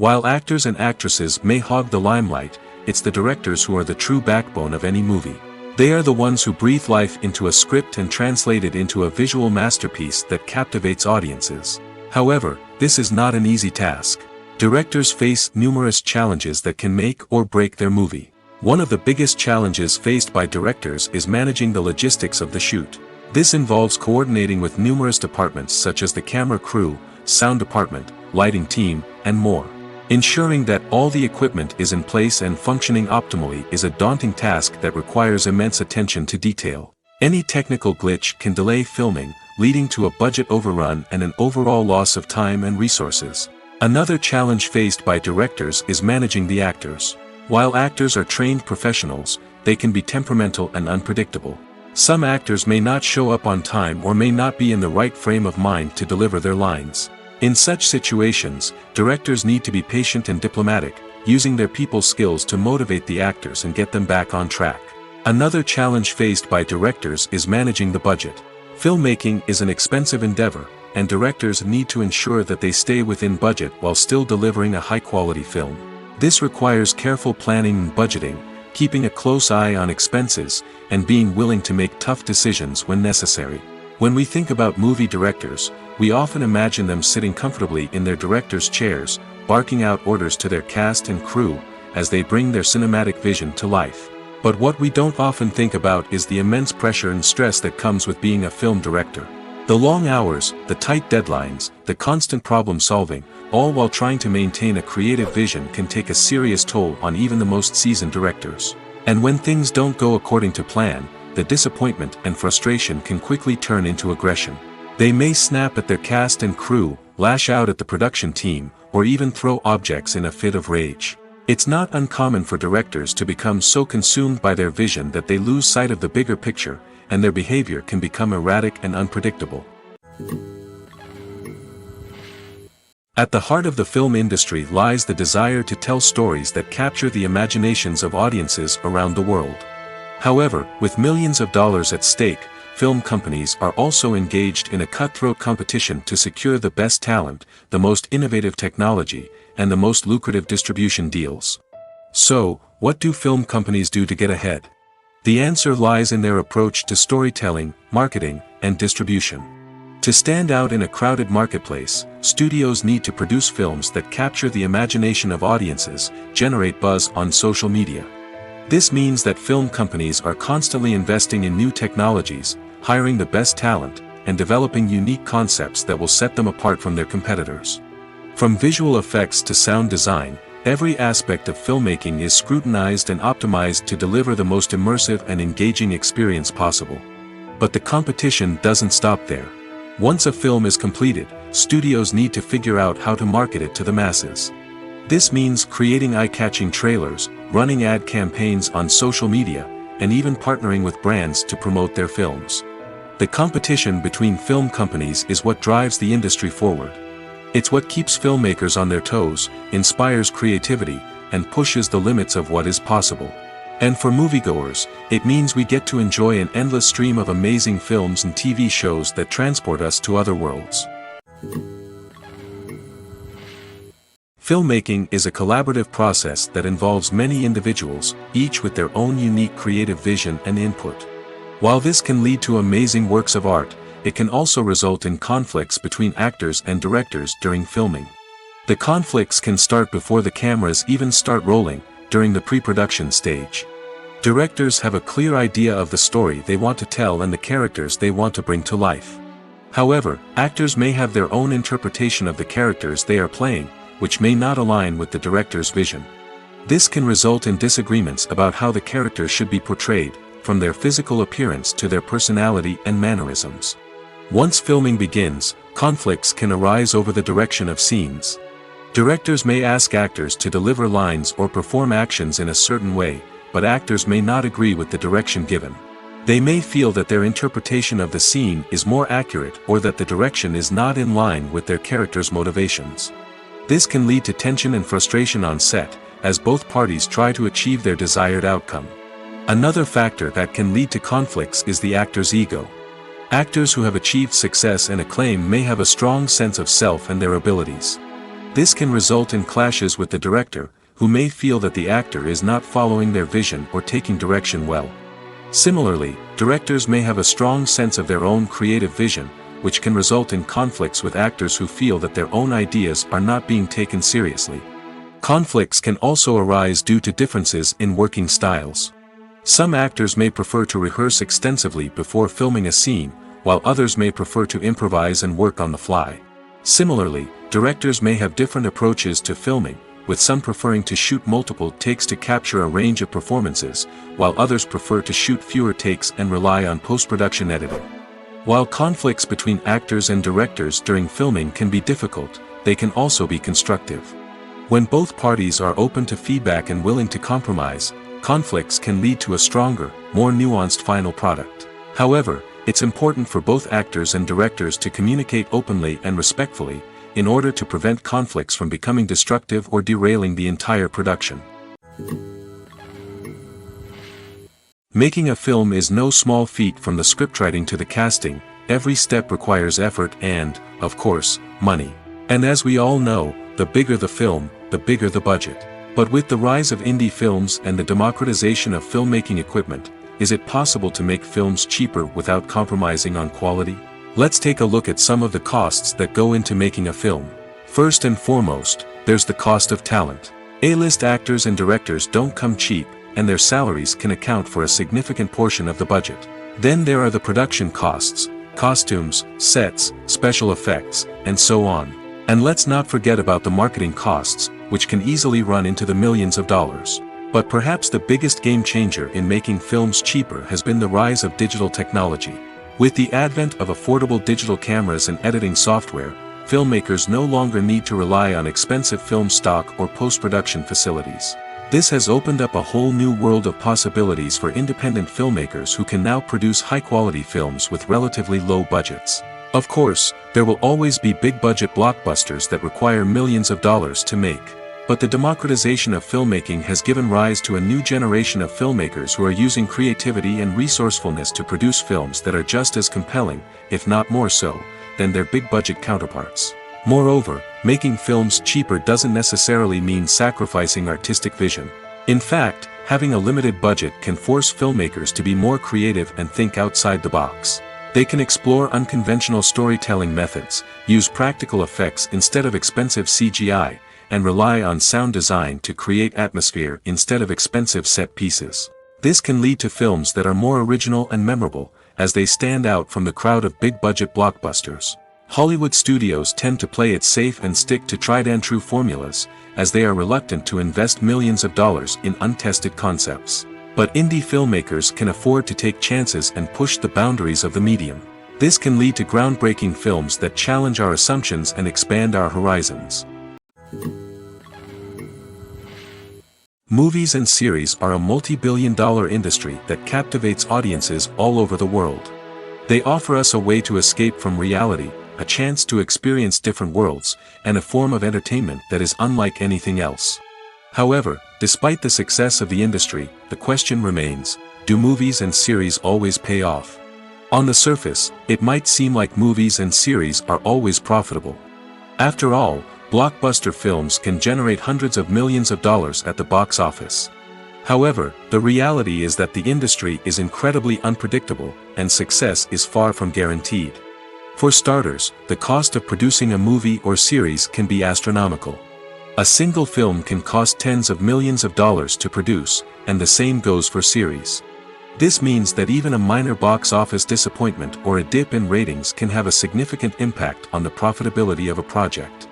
While actors and actresses may hog the limelight, it's the directors who are the true backbone of any movie. They are the ones who breathe life into a script and translate it into a visual masterpiece that captivates audiences. However, this is not an easy task. Directors face numerous challenges that can make or break their movie. One of the biggest challenges faced by directors is managing the logistics of the shoot. This involves coordinating with numerous departments such as the camera crew, sound department, lighting team, and more. Ensuring that all the equipment is in place and functioning optimally is a daunting task that requires immense attention to detail. Any technical glitch can delay filming, leading to a budget overrun and an overall loss of time and resources. Another challenge faced by directors is managing the actors. While actors are trained professionals, they can be temperamental and unpredictable. Some actors may not show up on time or may not be in the right frame of mind to deliver their lines. In such situations, directors need to be patient and diplomatic, using their people skills to motivate the actors and get them back on track. Another challenge faced by directors is managing the budget. Filmmaking is an expensive endeavor, and directors need to ensure that they stay within budget while still delivering a high-quality film. This requires careful planning and budgeting, keeping a close eye on expenses, and being willing to make tough decisions when necessary. When we think about movie directors, we often imagine them sitting comfortably in their director's chairs, barking out orders to their cast and crew, as they bring their cinematic vision to life. But what we don't often think about is the immense pressure and stress that comes with being a film director. The long hours, the tight deadlines, the constant problem solving, all while trying to maintain a creative vision can take a serious toll on even the most seasoned directors. And when things don't go according to plan, the disappointment and frustration can quickly turn into aggression. They may snap at their cast and crew, lash out at the production team, or even throw objects in a fit of rage. It's not uncommon for directors to become so consumed by their vision that they lose sight of the bigger picture, and their behavior can become erratic and unpredictable. At the heart of the film industry lies the desire to tell stories that capture the imaginations of audiences around the world. However, with millions of dollars at stake, film companies are also engaged in a cutthroat competition to secure the best talent, the most innovative technology, and the most lucrative distribution deals. So, what do film companies do to get ahead? The answer lies in their approach to storytelling, marketing, and distribution. To stand out in a crowded marketplace, studios need to produce films that capture the imagination of audiences, generate buzz on social media. This means that film companies are constantly investing in new technologies, hiring the best talent, and developing unique concepts that will set them apart from their competitors. From visual effects to sound design, every aspect of filmmaking is scrutinized and optimized to deliver the most immersive and engaging experience possible. But the competition doesn't stop there. Once a film is completed, studios need to figure out how to market it to the masses. This means creating eye-catching trailers, running ad campaigns on social media, and even partnering with brands to promote their films. The competition between film companies is what drives the industry forward. It's what keeps filmmakers on their toes, inspires creativity, and pushes the limits of what is possible. And for moviegoers, it means we get to enjoy an endless stream of amazing films and TV shows that transport us to other worlds. Filmmaking is a collaborative process that involves many individuals, each with their own unique creative vision and input. While this can lead to amazing works of art, it can also result in conflicts between actors and directors during filming. The conflicts can start before the cameras even start rolling, during the pre-production stage. Directors have a clear idea of the story they want to tell and the characters they want to bring to life. However, actors may have their own interpretation of the characters they are playing, which may not align with the director's vision. This can result in disagreements about how the characters should be portrayed, from their physical appearance to their personality and mannerisms. Once filming begins, conflicts can arise over the direction of scenes. Directors may ask actors to deliver lines or perform actions in a certain way, but actors may not agree with the direction given. They may feel that their interpretation of the scene is more accurate or that the direction is not in line with their character's motivations. This can lead to tension and frustration on set, as both parties try to achieve their desired outcome. Another factor that can lead to conflicts is the actor's ego. Actors who have achieved success and acclaim may have a strong sense of self and their abilities. This can result in clashes with the director, who may feel that the actor is not following their vision or taking direction well. Similarly, directors may have a strong sense of their own creative vision, which can result in conflicts with actors who feel that their own ideas are not being taken seriously. Conflicts can also arise due to differences in working styles. Some actors may prefer to rehearse extensively before filming a scene, while others may prefer to improvise and work on the fly. Similarly, directors may have different approaches to filming, with some preferring to shoot multiple takes to capture a range of performances, while others prefer to shoot fewer takes and rely on post-production editing. While conflicts between actors and directors during filming can be difficult, they can also be constructive. When both parties are open to feedback and willing to compromise, conflicts can lead to a stronger, more nuanced final product. However, it's important for both actors and directors to communicate openly and respectfully, in order to prevent conflicts from becoming destructive or derailing the entire production. Making a film is no small feat. From the scriptwriting to the casting, every step requires effort and, of course, money. And as we all know, the bigger the film, the bigger the budget. But with the rise of indie films and the democratization of filmmaking equipment, is it possible to make films cheaper without compromising on quality? Let's take a look at some of the costs that go into making a film. First and foremost, there's the cost of talent. A-list actors and directors don't come cheap, and their salaries can account for a significant portion of the budget. Then there are the production costs, costumes, sets, special effects, and so on. And let's not forget about the marketing costs, which can easily run into the millions of dollars. But perhaps the biggest game changer in making films cheaper has been the rise of digital technology. With the advent of affordable digital cameras and editing software, filmmakers no longer need to rely on expensive film stock or post-production facilities. This has opened up a whole new world of possibilities for independent filmmakers who can now produce high-quality films with relatively low budgets. Of course, there will always be big-budget blockbusters that require millions of dollars to make. But the democratization of filmmaking has given rise to a new generation of filmmakers who are using creativity and resourcefulness to produce films that are just as compelling, if not more so, than their big-budget counterparts. Moreover, making films cheaper doesn't necessarily mean sacrificing artistic vision. In fact, having a limited budget can force filmmakers to be more creative and think outside the box. They can explore unconventional storytelling methods, use practical effects instead of expensive CGI, and rely on sound design to create atmosphere instead of expensive set pieces. This can lead to films that are more original and memorable, as they stand out from the crowd of big-budget blockbusters. Hollywood studios tend to play it safe and stick to tried-and-true formulas, as they are reluctant to invest millions of dollars in untested concepts. But indie filmmakers can afford to take chances and push the boundaries of the medium. This can lead to groundbreaking films that challenge our assumptions and expand our horizons. Movies and series are a multi-billion-dollar industry that captivates audiences all over the world. They offer us a way to escape from reality, a chance to experience different worlds, and a form of entertainment that is unlike anything else. However, despite the success of the industry, the question remains, do movies and series always pay off? On the surface, it might seem like movies and series are always profitable. After all, blockbuster films can generate hundreds of millions of dollars at the box office. However, the reality is that the industry is incredibly unpredictable, and success is far from guaranteed. For starters, the cost of producing a movie or series can be astronomical. A single film can cost tens of millions of dollars to produce, and the same goes for series. This means that even a minor box office disappointment or a dip in ratings can have a significant impact on the profitability of a project.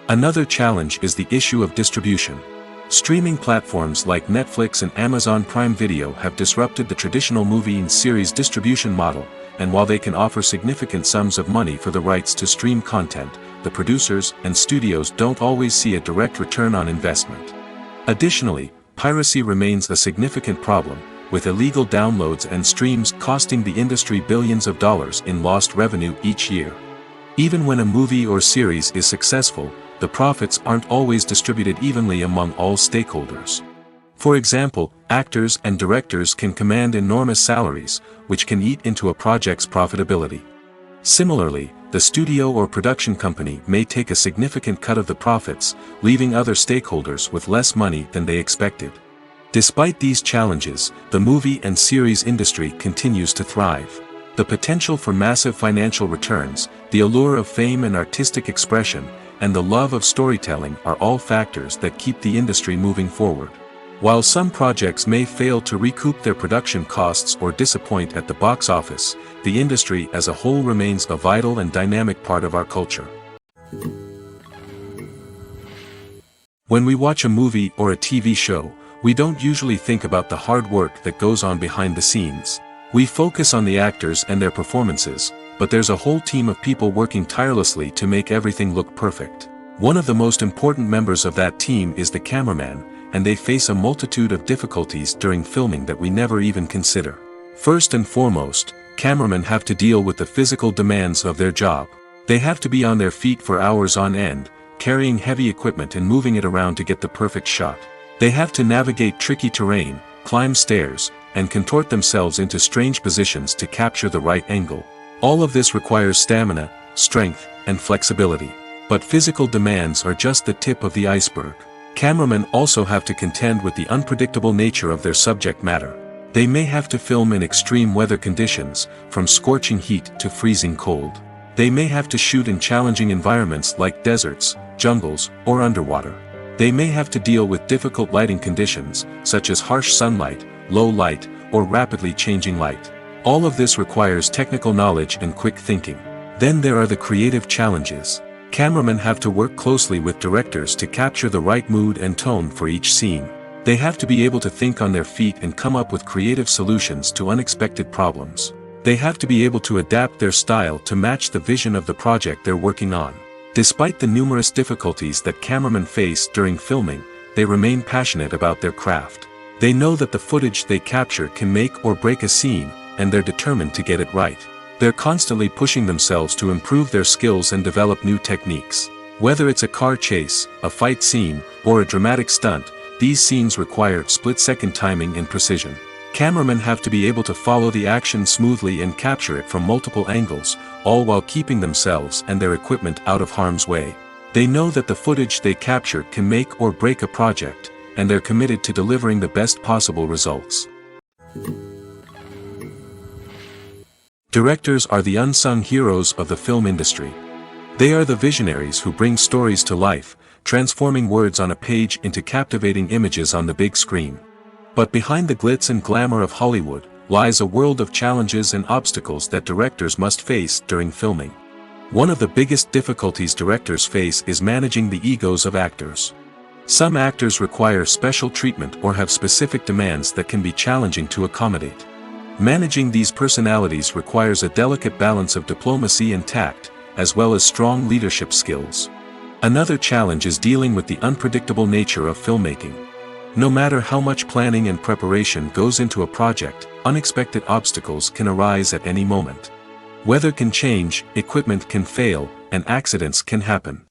Another challenge is the issue of distribution. Streaming platforms like Netflix and Amazon Prime Video have disrupted the traditional movie and series distribution model, and while they can offer significant sums of money for the rights to stream content, the producers and studios don't always see a direct return on investment. Additionally, piracy remains a significant problem, with illegal downloads and streams costing the industry billions of dollars in lost revenue each year. Even when a movie or series is successful, the profits aren't always distributed evenly among all stakeholders. For example, actors and directors can command enormous salaries, which can eat into a project's profitability. Similarly, the studio or production company may take a significant cut of the profits, leaving other stakeholders with less money than they expected. Despite these challenges, the movie and series industry continues to thrive. The potential for massive financial returns, the allure of fame and artistic expression, and the love of storytelling are all factors that keep the industry moving forward. While some projects may fail to recoup their production costs or disappoint at the box office, the industry as a whole remains a vital and dynamic part of our culture. When we watch a movie or a TV show, we don't usually think about the hard work that goes on behind the scenes. We focus on the actors and their performances, but there's a whole team of people working tirelessly to make everything look perfect. One of the most important members of that team is the cameraman, and they face a multitude of difficulties during filming that we never even consider. First and foremost, cameramen have to deal with the physical demands of their job. They have to be on their feet for hours on end, carrying heavy equipment and moving it around to get the perfect shot. They have to navigate tricky terrain, climb stairs, and contort themselves into strange positions to capture the right angle. All of this requires stamina, strength, and flexibility. But physical demands are just the tip of the iceberg. Cameramen also have to contend with the unpredictable nature of their subject matter. They may have to film in extreme weather conditions, from scorching heat to freezing cold. They may have to shoot in challenging environments like deserts, jungles, or underwater. They may have to deal with difficult lighting conditions, such as harsh sunlight, low light, or rapidly changing light. All of this requires technical knowledge and quick thinking. Then there are the creative challenges. Cameramen have to work closely with directors to capture the right mood and tone for each scene. They have to be able to think on their feet and come up with creative solutions to unexpected problems. They have to be able to adapt their style to match the vision of the project they're working on. Despite the numerous difficulties that cameramen face during filming, they remain passionate about their craft. They know that the footage they capture can make or break a scene, and they're determined to get it right. They're constantly pushing themselves to improve their skills and develop new techniques. Whether it's a car chase, a fight scene, or a dramatic stunt, these scenes require split-second timing and precision. Cameramen have to be able to follow the action smoothly and capture it from multiple angles, all while keeping themselves and their equipment out of harm's way. They know that the footage they capture can make or break a project, and they're committed to delivering the best possible results. Directors are the unsung heroes of the film industry. They are the visionaries who bring stories to life, transforming words on a page into captivating images on the big screen. But behind the glitz and glamour of Hollywood, lies a world of challenges and obstacles that directors must face during filming. One of the biggest difficulties directors face is managing the egos of actors. Some actors require special treatment or have specific demands that can be challenging to accommodate. Managing these personalities requires a delicate balance of diplomacy and tact, as well as strong leadership skills. Another challenge is dealing with the unpredictable nature of filmmaking. No matter how much planning and preparation goes into a project, unexpected obstacles can arise at any moment. Weather can change, equipment can fail, and accidents can happen.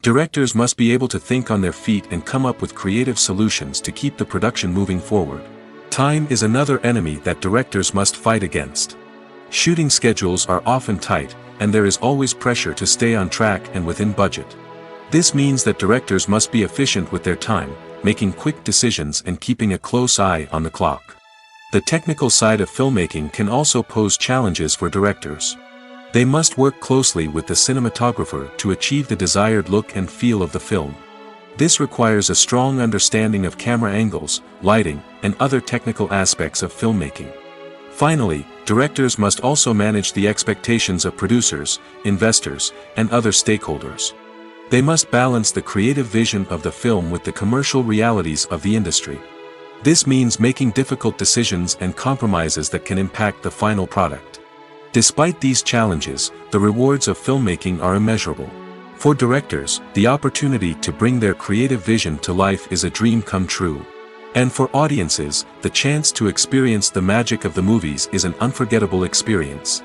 Directors must be able to think on their feet and come up with creative solutions to keep the production moving forward. Time is another enemy that directors must fight against. Shooting schedules are often tight, and there is always pressure to stay on track and within budget. This means that directors must be efficient with their time, making quick decisions and keeping a close eye on the clock. The technical side of filmmaking can also pose challenges for directors. They must work closely with the cinematographer to achieve the desired look and feel of the film. This requires a strong understanding of camera angles, lighting, and other technical aspects of filmmaking. Finally, directors must also manage the expectations of producers, investors, and other stakeholders. They must balance the creative vision of the film with the commercial realities of the industry. This means making difficult decisions and compromises that can impact the final product. Despite these challenges, the rewards of filmmaking are immeasurable. For directors, the opportunity to bring their creative vision to life is a dream come true. And for audiences, the chance to experience the magic of the movies is an unforgettable experience.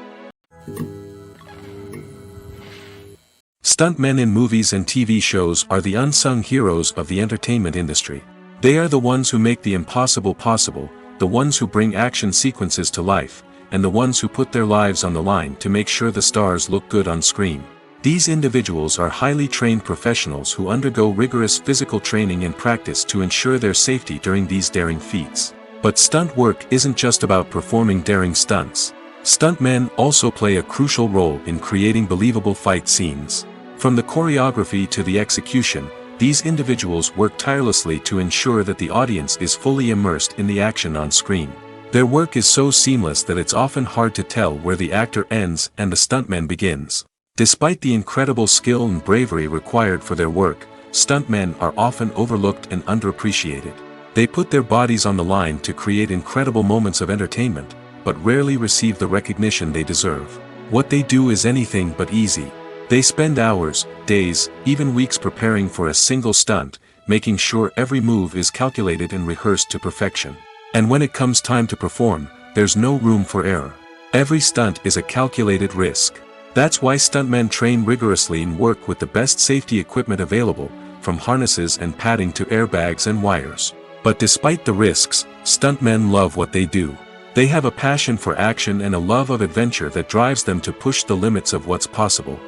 Stuntmen in movies and TV shows are the unsung heroes of the entertainment industry. They are the ones who make the impossible possible, the ones who bring action sequences to life, and the ones who put their lives on the line to make sure the stars look good on screen. These individuals are highly trained professionals who undergo rigorous physical training and practice to ensure their safety during these daring feats. But stunt work isn't just about performing daring stunts. Stuntmen also play a crucial role in creating believable fight scenes. From the choreography to the execution, these individuals work tirelessly to ensure that the audience is fully immersed in the action on screen. Their work is so seamless that it's often hard to tell where the actor ends and the stuntman begins. Despite the incredible skill and bravery required for their work, stuntmen are often overlooked and underappreciated. They put their bodies on the line to create incredible moments of entertainment, but rarely receive the recognition they deserve. What they do is anything but easy. They spend hours, days, even weeks preparing for a single stunt, making sure every move is calculated and rehearsed to perfection. And when it comes time to perform, there's no room for error. Every stunt is a calculated risk. That's why stuntmen train rigorously and work with the best safety equipment available, from harnesses and padding to airbags and wires. But despite the risks, stuntmen love what they do. They have a passion for action and a love of adventure that drives them to push the limits of what's possible.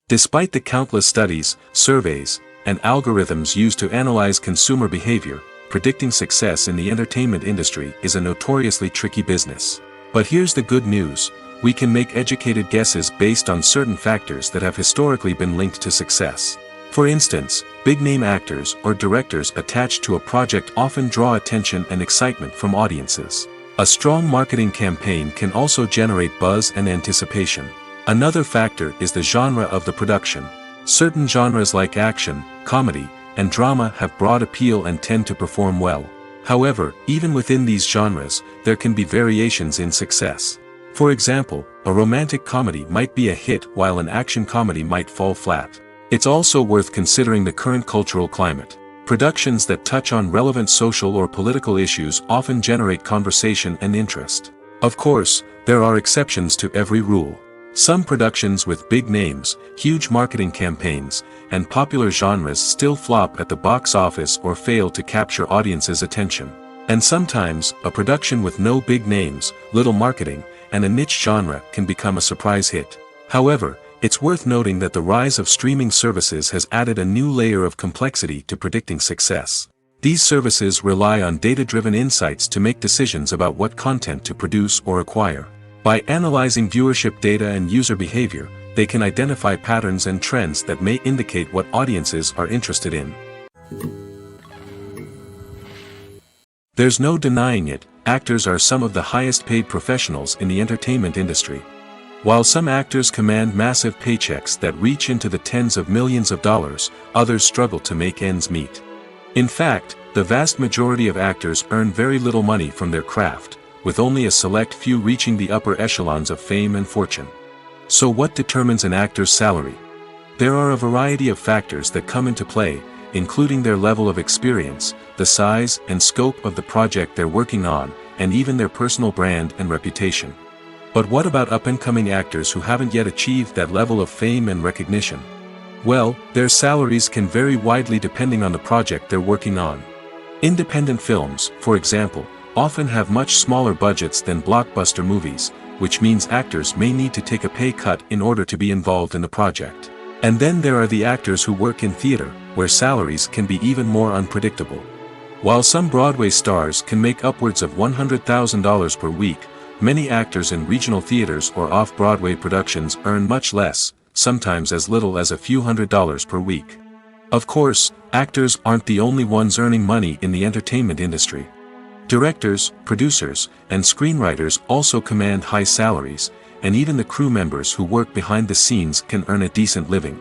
Despite the countless studies, surveys, and algorithms used to analyze consumer behavior, predicting success in the entertainment industry is a notoriously tricky business. But here's the good news, we can make educated guesses based on certain factors that have historically been linked to success. For instance, big-name actors or directors attached to a project often draw attention and excitement from audiences. A strong marketing campaign can also generate buzz and anticipation. Another factor is the genre of the production. Certain genres like action, comedy, and drama have broad appeal and tend to perform well. However, even within these genres, there can be variations in success. For example, a romantic comedy might be a hit while an action comedy might fall flat. It's also worth considering the current cultural climate. Productions that touch on relevant social or political issues often generate conversation and interest. Of course, there are exceptions to every rule. Some productions with big names, huge marketing campaigns, and popular genres still flop at the box office or fail to capture audiences' attention. And sometimes, a production with no big names, little marketing, and a niche genre can become a surprise hit. However, it's worth noting that the rise of streaming services has added a new layer of complexity to predicting success. These services rely on data-driven insights to make decisions about what content to produce or acquire. By analyzing viewership data and user behavior, they can identify patterns and trends that may indicate what audiences are interested in. There's no denying it, actors are some of the highest-paid professionals in the entertainment industry. While some actors command massive paychecks that reach into the tens of millions of dollars, others struggle to make ends meet. In fact, the vast majority of actors earn very little money from their craft, with only a select few reaching the upper echelons of fame and fortune. So what determines an actor's salary? There are a variety of factors that come into play, including their level of experience, the size and scope of the project they're working on, and even their personal brand and reputation. But what about up-and-coming actors who haven't yet achieved that level of fame and recognition? Well, their salaries can vary widely depending on the project they're working on. Independent films, for example, often have much smaller budgets than blockbuster movies, which means actors may need to take a pay cut in order to be involved in the project. And then there are the actors who work in theater, where salaries can be even more unpredictable. While some Broadway stars can make upwards of $100,000 per week, many actors in regional theaters or off-Broadway productions earn much less, sometimes as little as a few $100s per week. Of course, actors aren't the only ones earning money in the entertainment industry. Directors, producers, and screenwriters also command high salaries, and even the crew members who work behind the scenes can earn a decent living.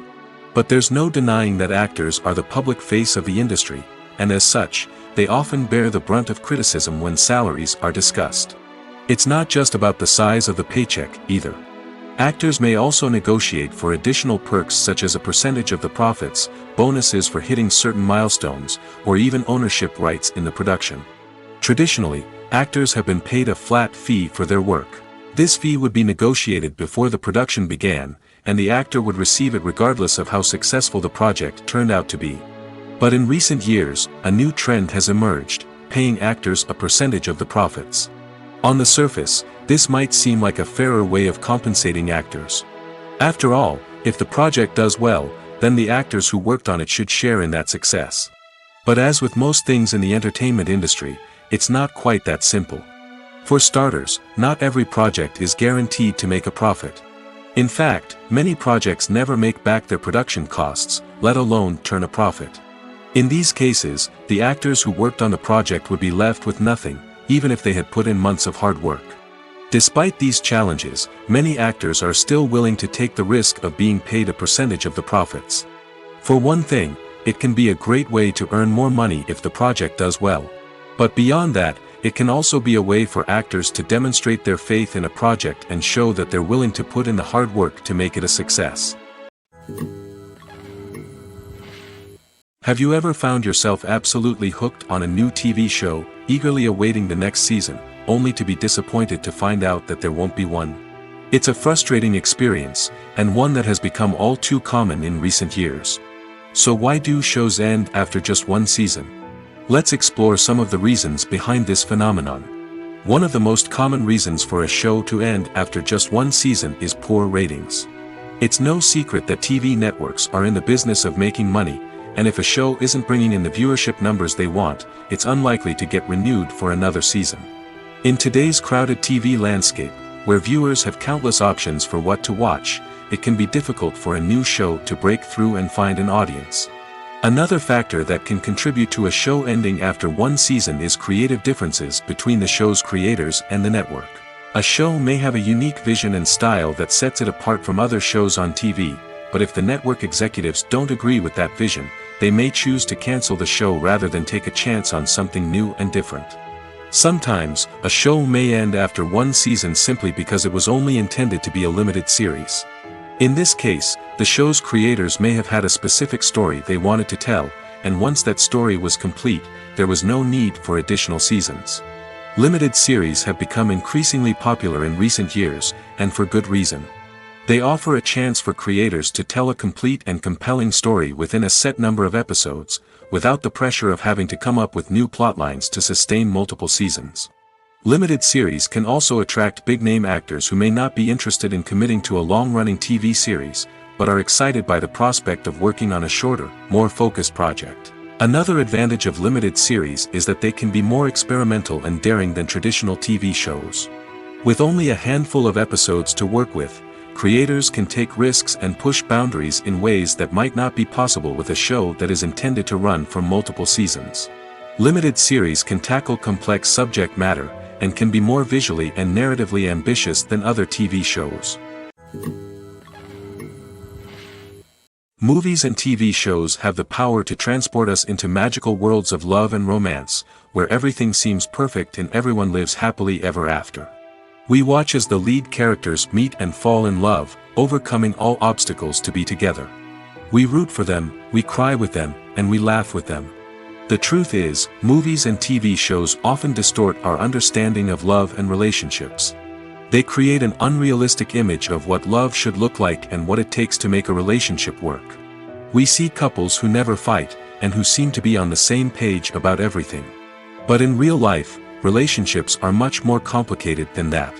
But there's no denying that actors are the public face of the industry, and as such, they often bear the brunt of criticism when salaries are discussed. It's not just about the size of the paycheck, either. Actors may also negotiate for additional perks such as a percentage of the profits, bonuses for hitting certain milestones, or even ownership rights in the production. Traditionally, actors have been paid a flat fee for their work. This fee would be negotiated before the production began, and the actor would receive it regardless of how successful the project turned out to be. But in recent years, a new trend has emerged, paying actors a percentage of the profits. On the surface, this might seem like a fairer way of compensating actors. After all, if the project does well, then the actors who worked on it should share in that success. But as with most things in the entertainment industry, it's not quite that simple. For starters, not every project is guaranteed to make a profit. In fact, many projects never make back their production costs, let alone turn a profit. In these cases, the actors who worked on the project would be left with nothing, even if they had put in months of hard work. Despite these challenges, many actors are still willing to take the risk of being paid a percentage of the profits. For one thing, it can be a great way to earn more money if the project does well. But beyond that, it can also be a way for actors to demonstrate their faith in a project and show that they're willing to put in the hard work to make it a success. Have you ever found yourself absolutely hooked on a new TV show, eagerly awaiting the next season, only to be disappointed to find out that there won't be one? It's a frustrating experience, and one that has become all too common in recent years. So why do shows end after just one season? Let's explore some of the reasons behind this phenomenon. One of the most common reasons for a show to end after just one season is poor ratings. It's no secret that TV networks are in the business of making money, and if a show isn't bringing in the viewership numbers they want, it's unlikely to get renewed for another season. In today's crowded TV landscape, Where viewers have countless options for what to watch, it can be difficult for a new show to break through and find an audience. Another factor that can contribute to a show ending after one season is creative differences between the show's creators and the network. A show may have a unique vision and style that sets it apart from other shows on TV, but if the network executives don't agree with that vision, they may choose to cancel the show rather than take a chance on something new and different. Sometimes, a show may end after one season simply because it was only intended to be a limited series. In this case, the show's creators may have had a specific story they wanted to tell, and once that story was complete, there was no need for additional seasons. Limited series have become increasingly popular in recent years, and for good reason. They offer a chance for creators to tell a complete and compelling story within a set number of episodes, without the pressure of having to come up with new plotlines to sustain multiple seasons. Limited series can also attract big-name actors who may not be interested in committing to a long-running TV series, but are excited by the prospect of working on a shorter, more focused project. Another advantage of limited series is that they can be more experimental and daring than traditional TV shows. With only a handful of episodes to work with, creators can take risks and push boundaries in ways that might not be possible with a show that is intended to run for multiple seasons. Limited series can tackle complex subject matter, and can be more visually and narratively ambitious than other TV shows. Movies and TV shows have the power to transport us into magical worlds of love and romance, where everything seems perfect and everyone lives happily ever after. We watch as the lead characters meet and fall in love, overcoming all obstacles to be together. We root for them, we cry with them, and we laugh with them. The truth is, movies and TV shows often distort our understanding of love and relationships. They create an unrealistic image of what love should look like and what it takes to make a relationship work. We see couples who never fight, and who seem to be on the same page about everything. But in real life, relationships are much more complicated than that.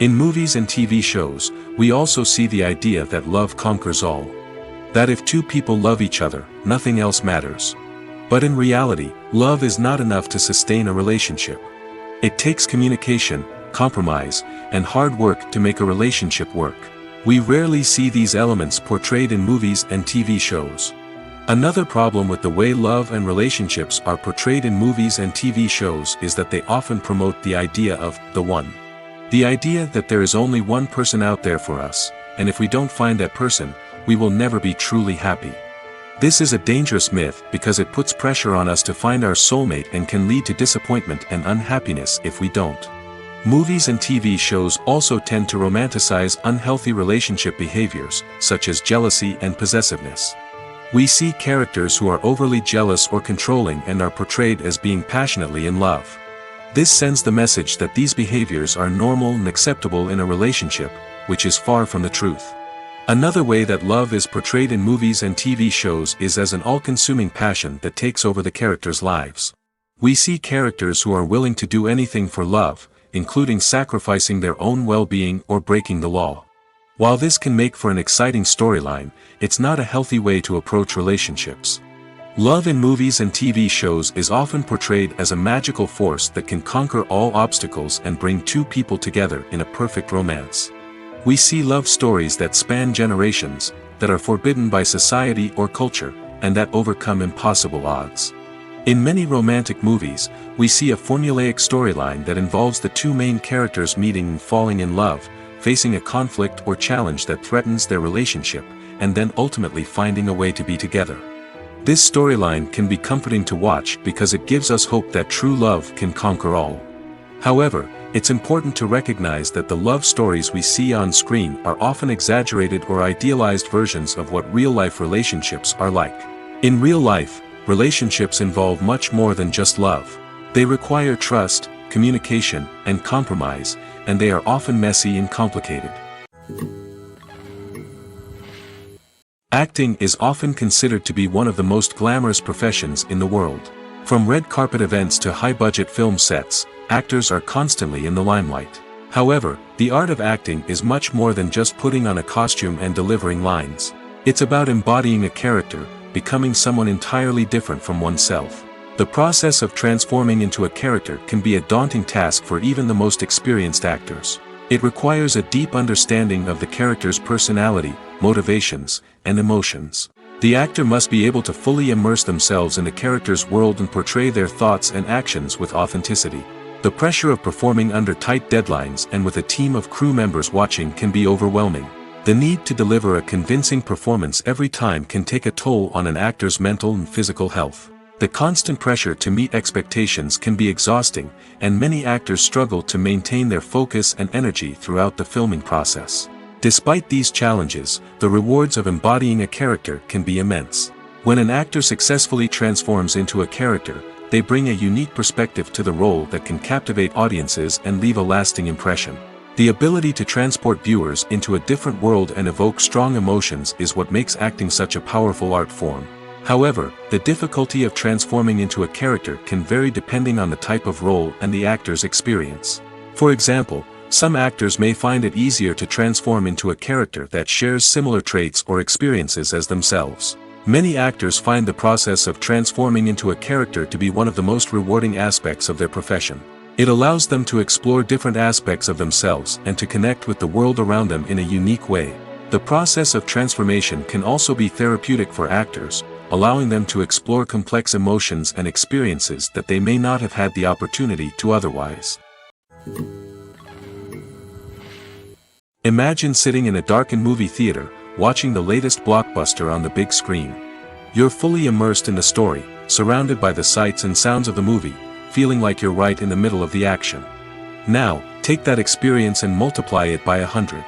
In movies and TV shows, we also see the idea that love conquers all. That if two people love each other, nothing else matters. But in reality, love is not enough to sustain a relationship. It takes communication, compromise, and hard work to make a relationship work. We rarely see these elements portrayed in movies and TV shows. Another problem with the way love and relationships are portrayed in movies and TV shows is that they often promote the idea of the one. The idea that there is only one person out there for us, and if we don't find that person, we will never be truly happy. This is a dangerous myth because it puts pressure on us to find our soulmate and can lead to disappointment and unhappiness if we don't. Movies and TV shows also tend to romanticize unhealthy relationship behaviors, such as jealousy and possessiveness. We see characters who are overly jealous or controlling and are portrayed as being passionately in love. This sends the message that these behaviors are normal and acceptable in a relationship, which is far from the truth. Another way that love is portrayed in movies and TV shows is as an all-consuming passion that takes over the characters' lives. We see characters who are willing to do anything for love, including sacrificing their own well-being or breaking the law. While this can make for an exciting storyline, it's not a healthy way to approach relationships. Love in movies and TV shows is often portrayed as a magical force that can conquer all obstacles and bring two people together in a perfect romance. We see love stories that span generations, that are forbidden by society or culture, and that overcome impossible odds. In many romantic movies, we see a formulaic storyline that involves the two main characters meeting and falling in love, facing a conflict or challenge that threatens their relationship, and then ultimately finding a way to be together. This storyline can be comforting to watch because it gives us hope that true love can conquer all. However, it's important to recognize that the love stories we see on screen are often exaggerated or idealized versions of what real-life relationships are like. In real life, relationships involve much more than just love. They require trust, communication, and compromise, and they are often messy and complicated. Acting is often considered to be one of the most glamorous professions in the world. From red carpet events to high-budget film sets, actors are constantly in the limelight. However, the art of acting is much more than just putting on a costume and delivering lines. It's about embodying a character, becoming someone entirely different from oneself. The process of transforming into a character can be a daunting task for even the most experienced actors. It requires a deep understanding of the character's personality, motivations, and emotions. The actor must be able to fully immerse themselves in the character's world and portray their thoughts and actions with authenticity. The pressure of performing under tight deadlines and with a team of crew members watching can be overwhelming. The need to deliver a convincing performance every time can take a toll on an actor's mental and physical health. The constant pressure to meet expectations can be exhausting, and many actors struggle to maintain their focus and energy throughout the filming process. Despite these challenges, the rewards of embodying a character can be immense. When an actor successfully transforms into a character, they bring a unique perspective to the role that can captivate audiences and leave a lasting impression. The ability to transport viewers into a different world and evoke strong emotions is what makes acting such a powerful art form. However, the difficulty of transforming into a character can vary depending on the type of role and the actor's experience. For example, some actors may find it easier to transform into a character that shares similar traits or experiences as themselves. Many actors find the process of transforming into a character to be one of the most rewarding aspects of their profession. It allows them to explore different aspects of themselves and to connect with the world around them in a unique way. The process of transformation can also be therapeutic for actors, allowing them to explore complex emotions and experiences that they may not have had the opportunity to otherwise. Imagine sitting in a darkened movie theater, watching the latest blockbuster on the big screen. You're fully immersed in the story, surrounded by the sights and sounds of the movie, feeling like you're right in the middle of the action. Now, take that experience and multiply it by 100.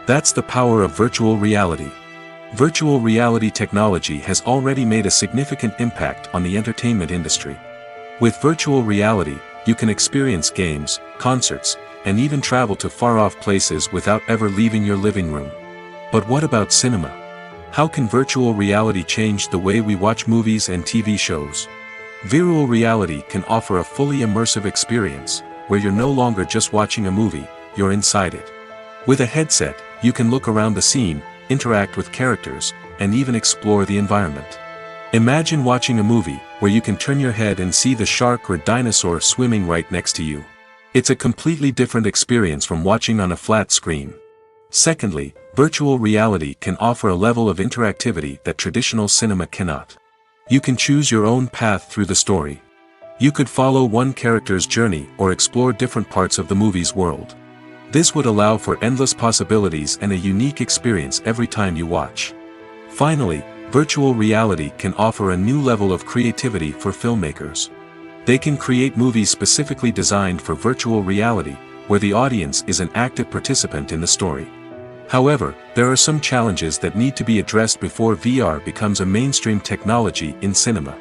That's the power of virtual reality. Virtual reality technology has already made a significant impact on the entertainment industry. With virtual reality, you can experience games, concerts, and even travel to far-off places without ever leaving your living room. But what about cinema? How can virtual reality change the way we watch movies and TV shows? Virtual reality can offer a fully immersive experience, where you're no longer just watching a movie, you're inside it. With a headset, you can look around the scene, interact with characters, and even explore the environment. Imagine watching a movie where you can turn your head and see the shark or dinosaur swimming right next to you. It's a completely different experience from watching on a flat screen. Secondly, virtual reality can offer a level of interactivity that traditional cinema cannot. You can choose your own path through the story. You could follow one character's journey or explore different parts of the movie's world. This would allow for endless possibilities and a unique experience every time you watch. Finally, virtual reality can offer a new level of creativity for filmmakers. They can create movies specifically designed for virtual reality, where the audience is an active participant in the story. However, there are some challenges that need to be addressed before VR becomes a mainstream technology in cinema.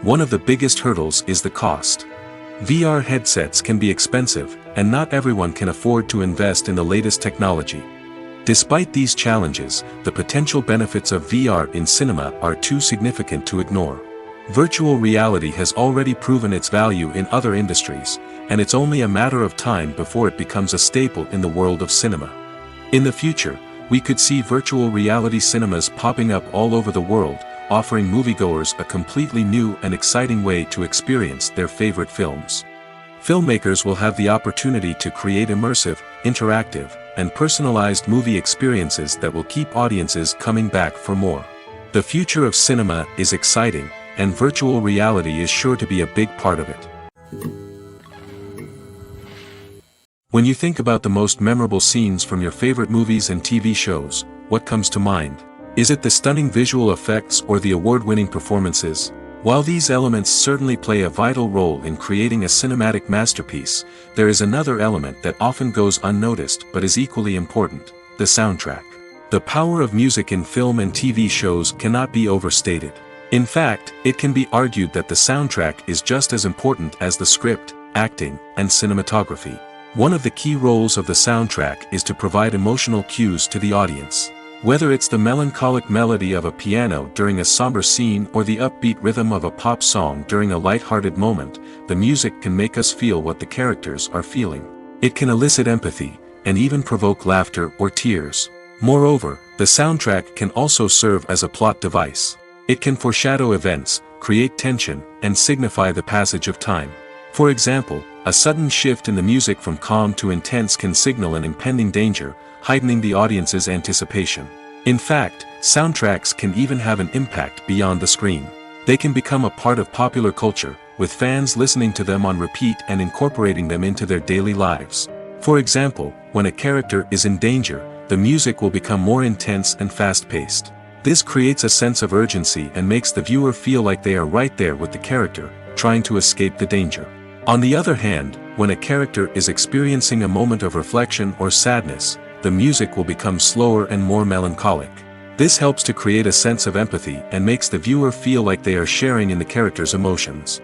One of the biggest hurdles is the cost. VR headsets can be expensive, and not everyone can afford to invest in the latest technology. Despite these challenges, the potential benefits of VR in cinema are too significant to ignore. Virtual reality has already proven its value in other industries, and it's only a matter of time before it becomes a staple in the world of cinema. In the future, we could see virtual reality cinemas popping up all over the world, offering moviegoers a completely new and exciting way to experience their favorite films. Filmmakers will have the opportunity to create immersive, interactive, and personalized movie experiences that will keep audiences coming back for more. The future of cinema is exciting, and virtual reality is sure to be a big part of it. When you think about the most memorable scenes from your favorite movies and TV shows, what comes to mind? Is it the stunning visual effects or the award-winning performances? While these elements certainly play a vital role in creating a cinematic masterpiece, there is another element that often goes unnoticed but is equally important: the soundtrack. The power of music in film and TV shows cannot be overstated. In fact, it can be argued that the soundtrack is just as important as the script, acting, and cinematography. One of the key roles of the soundtrack is to provide emotional cues to the audience. Whether it's the melancholic melody of a piano during a somber scene or the upbeat rhythm of a pop song during a light-hearted moment, the music can make us feel what the characters are feeling. It can elicit empathy, and even provoke laughter or tears. Moreover, the soundtrack can also serve as a plot device. It can foreshadow events, create tension, and signify the passage of time. For example, A sudden shift in the music from calm to intense can signal an impending danger, heightening the audience's anticipation. In fact, soundtracks can even have an impact beyond the screen. They can become a part of popular culture, with fans listening to them on repeat and incorporating them into their daily lives. For example, when a character is in danger, the music will become more intense and fast-paced. This creates a sense of urgency and makes the viewer feel like they are right there with the character, trying to escape the danger. On the other hand, when a character is experiencing a moment of reflection or sadness, the music will become slower and more melancholic. This helps to create a sense of empathy and makes the viewer feel like they are sharing in the character's emotions.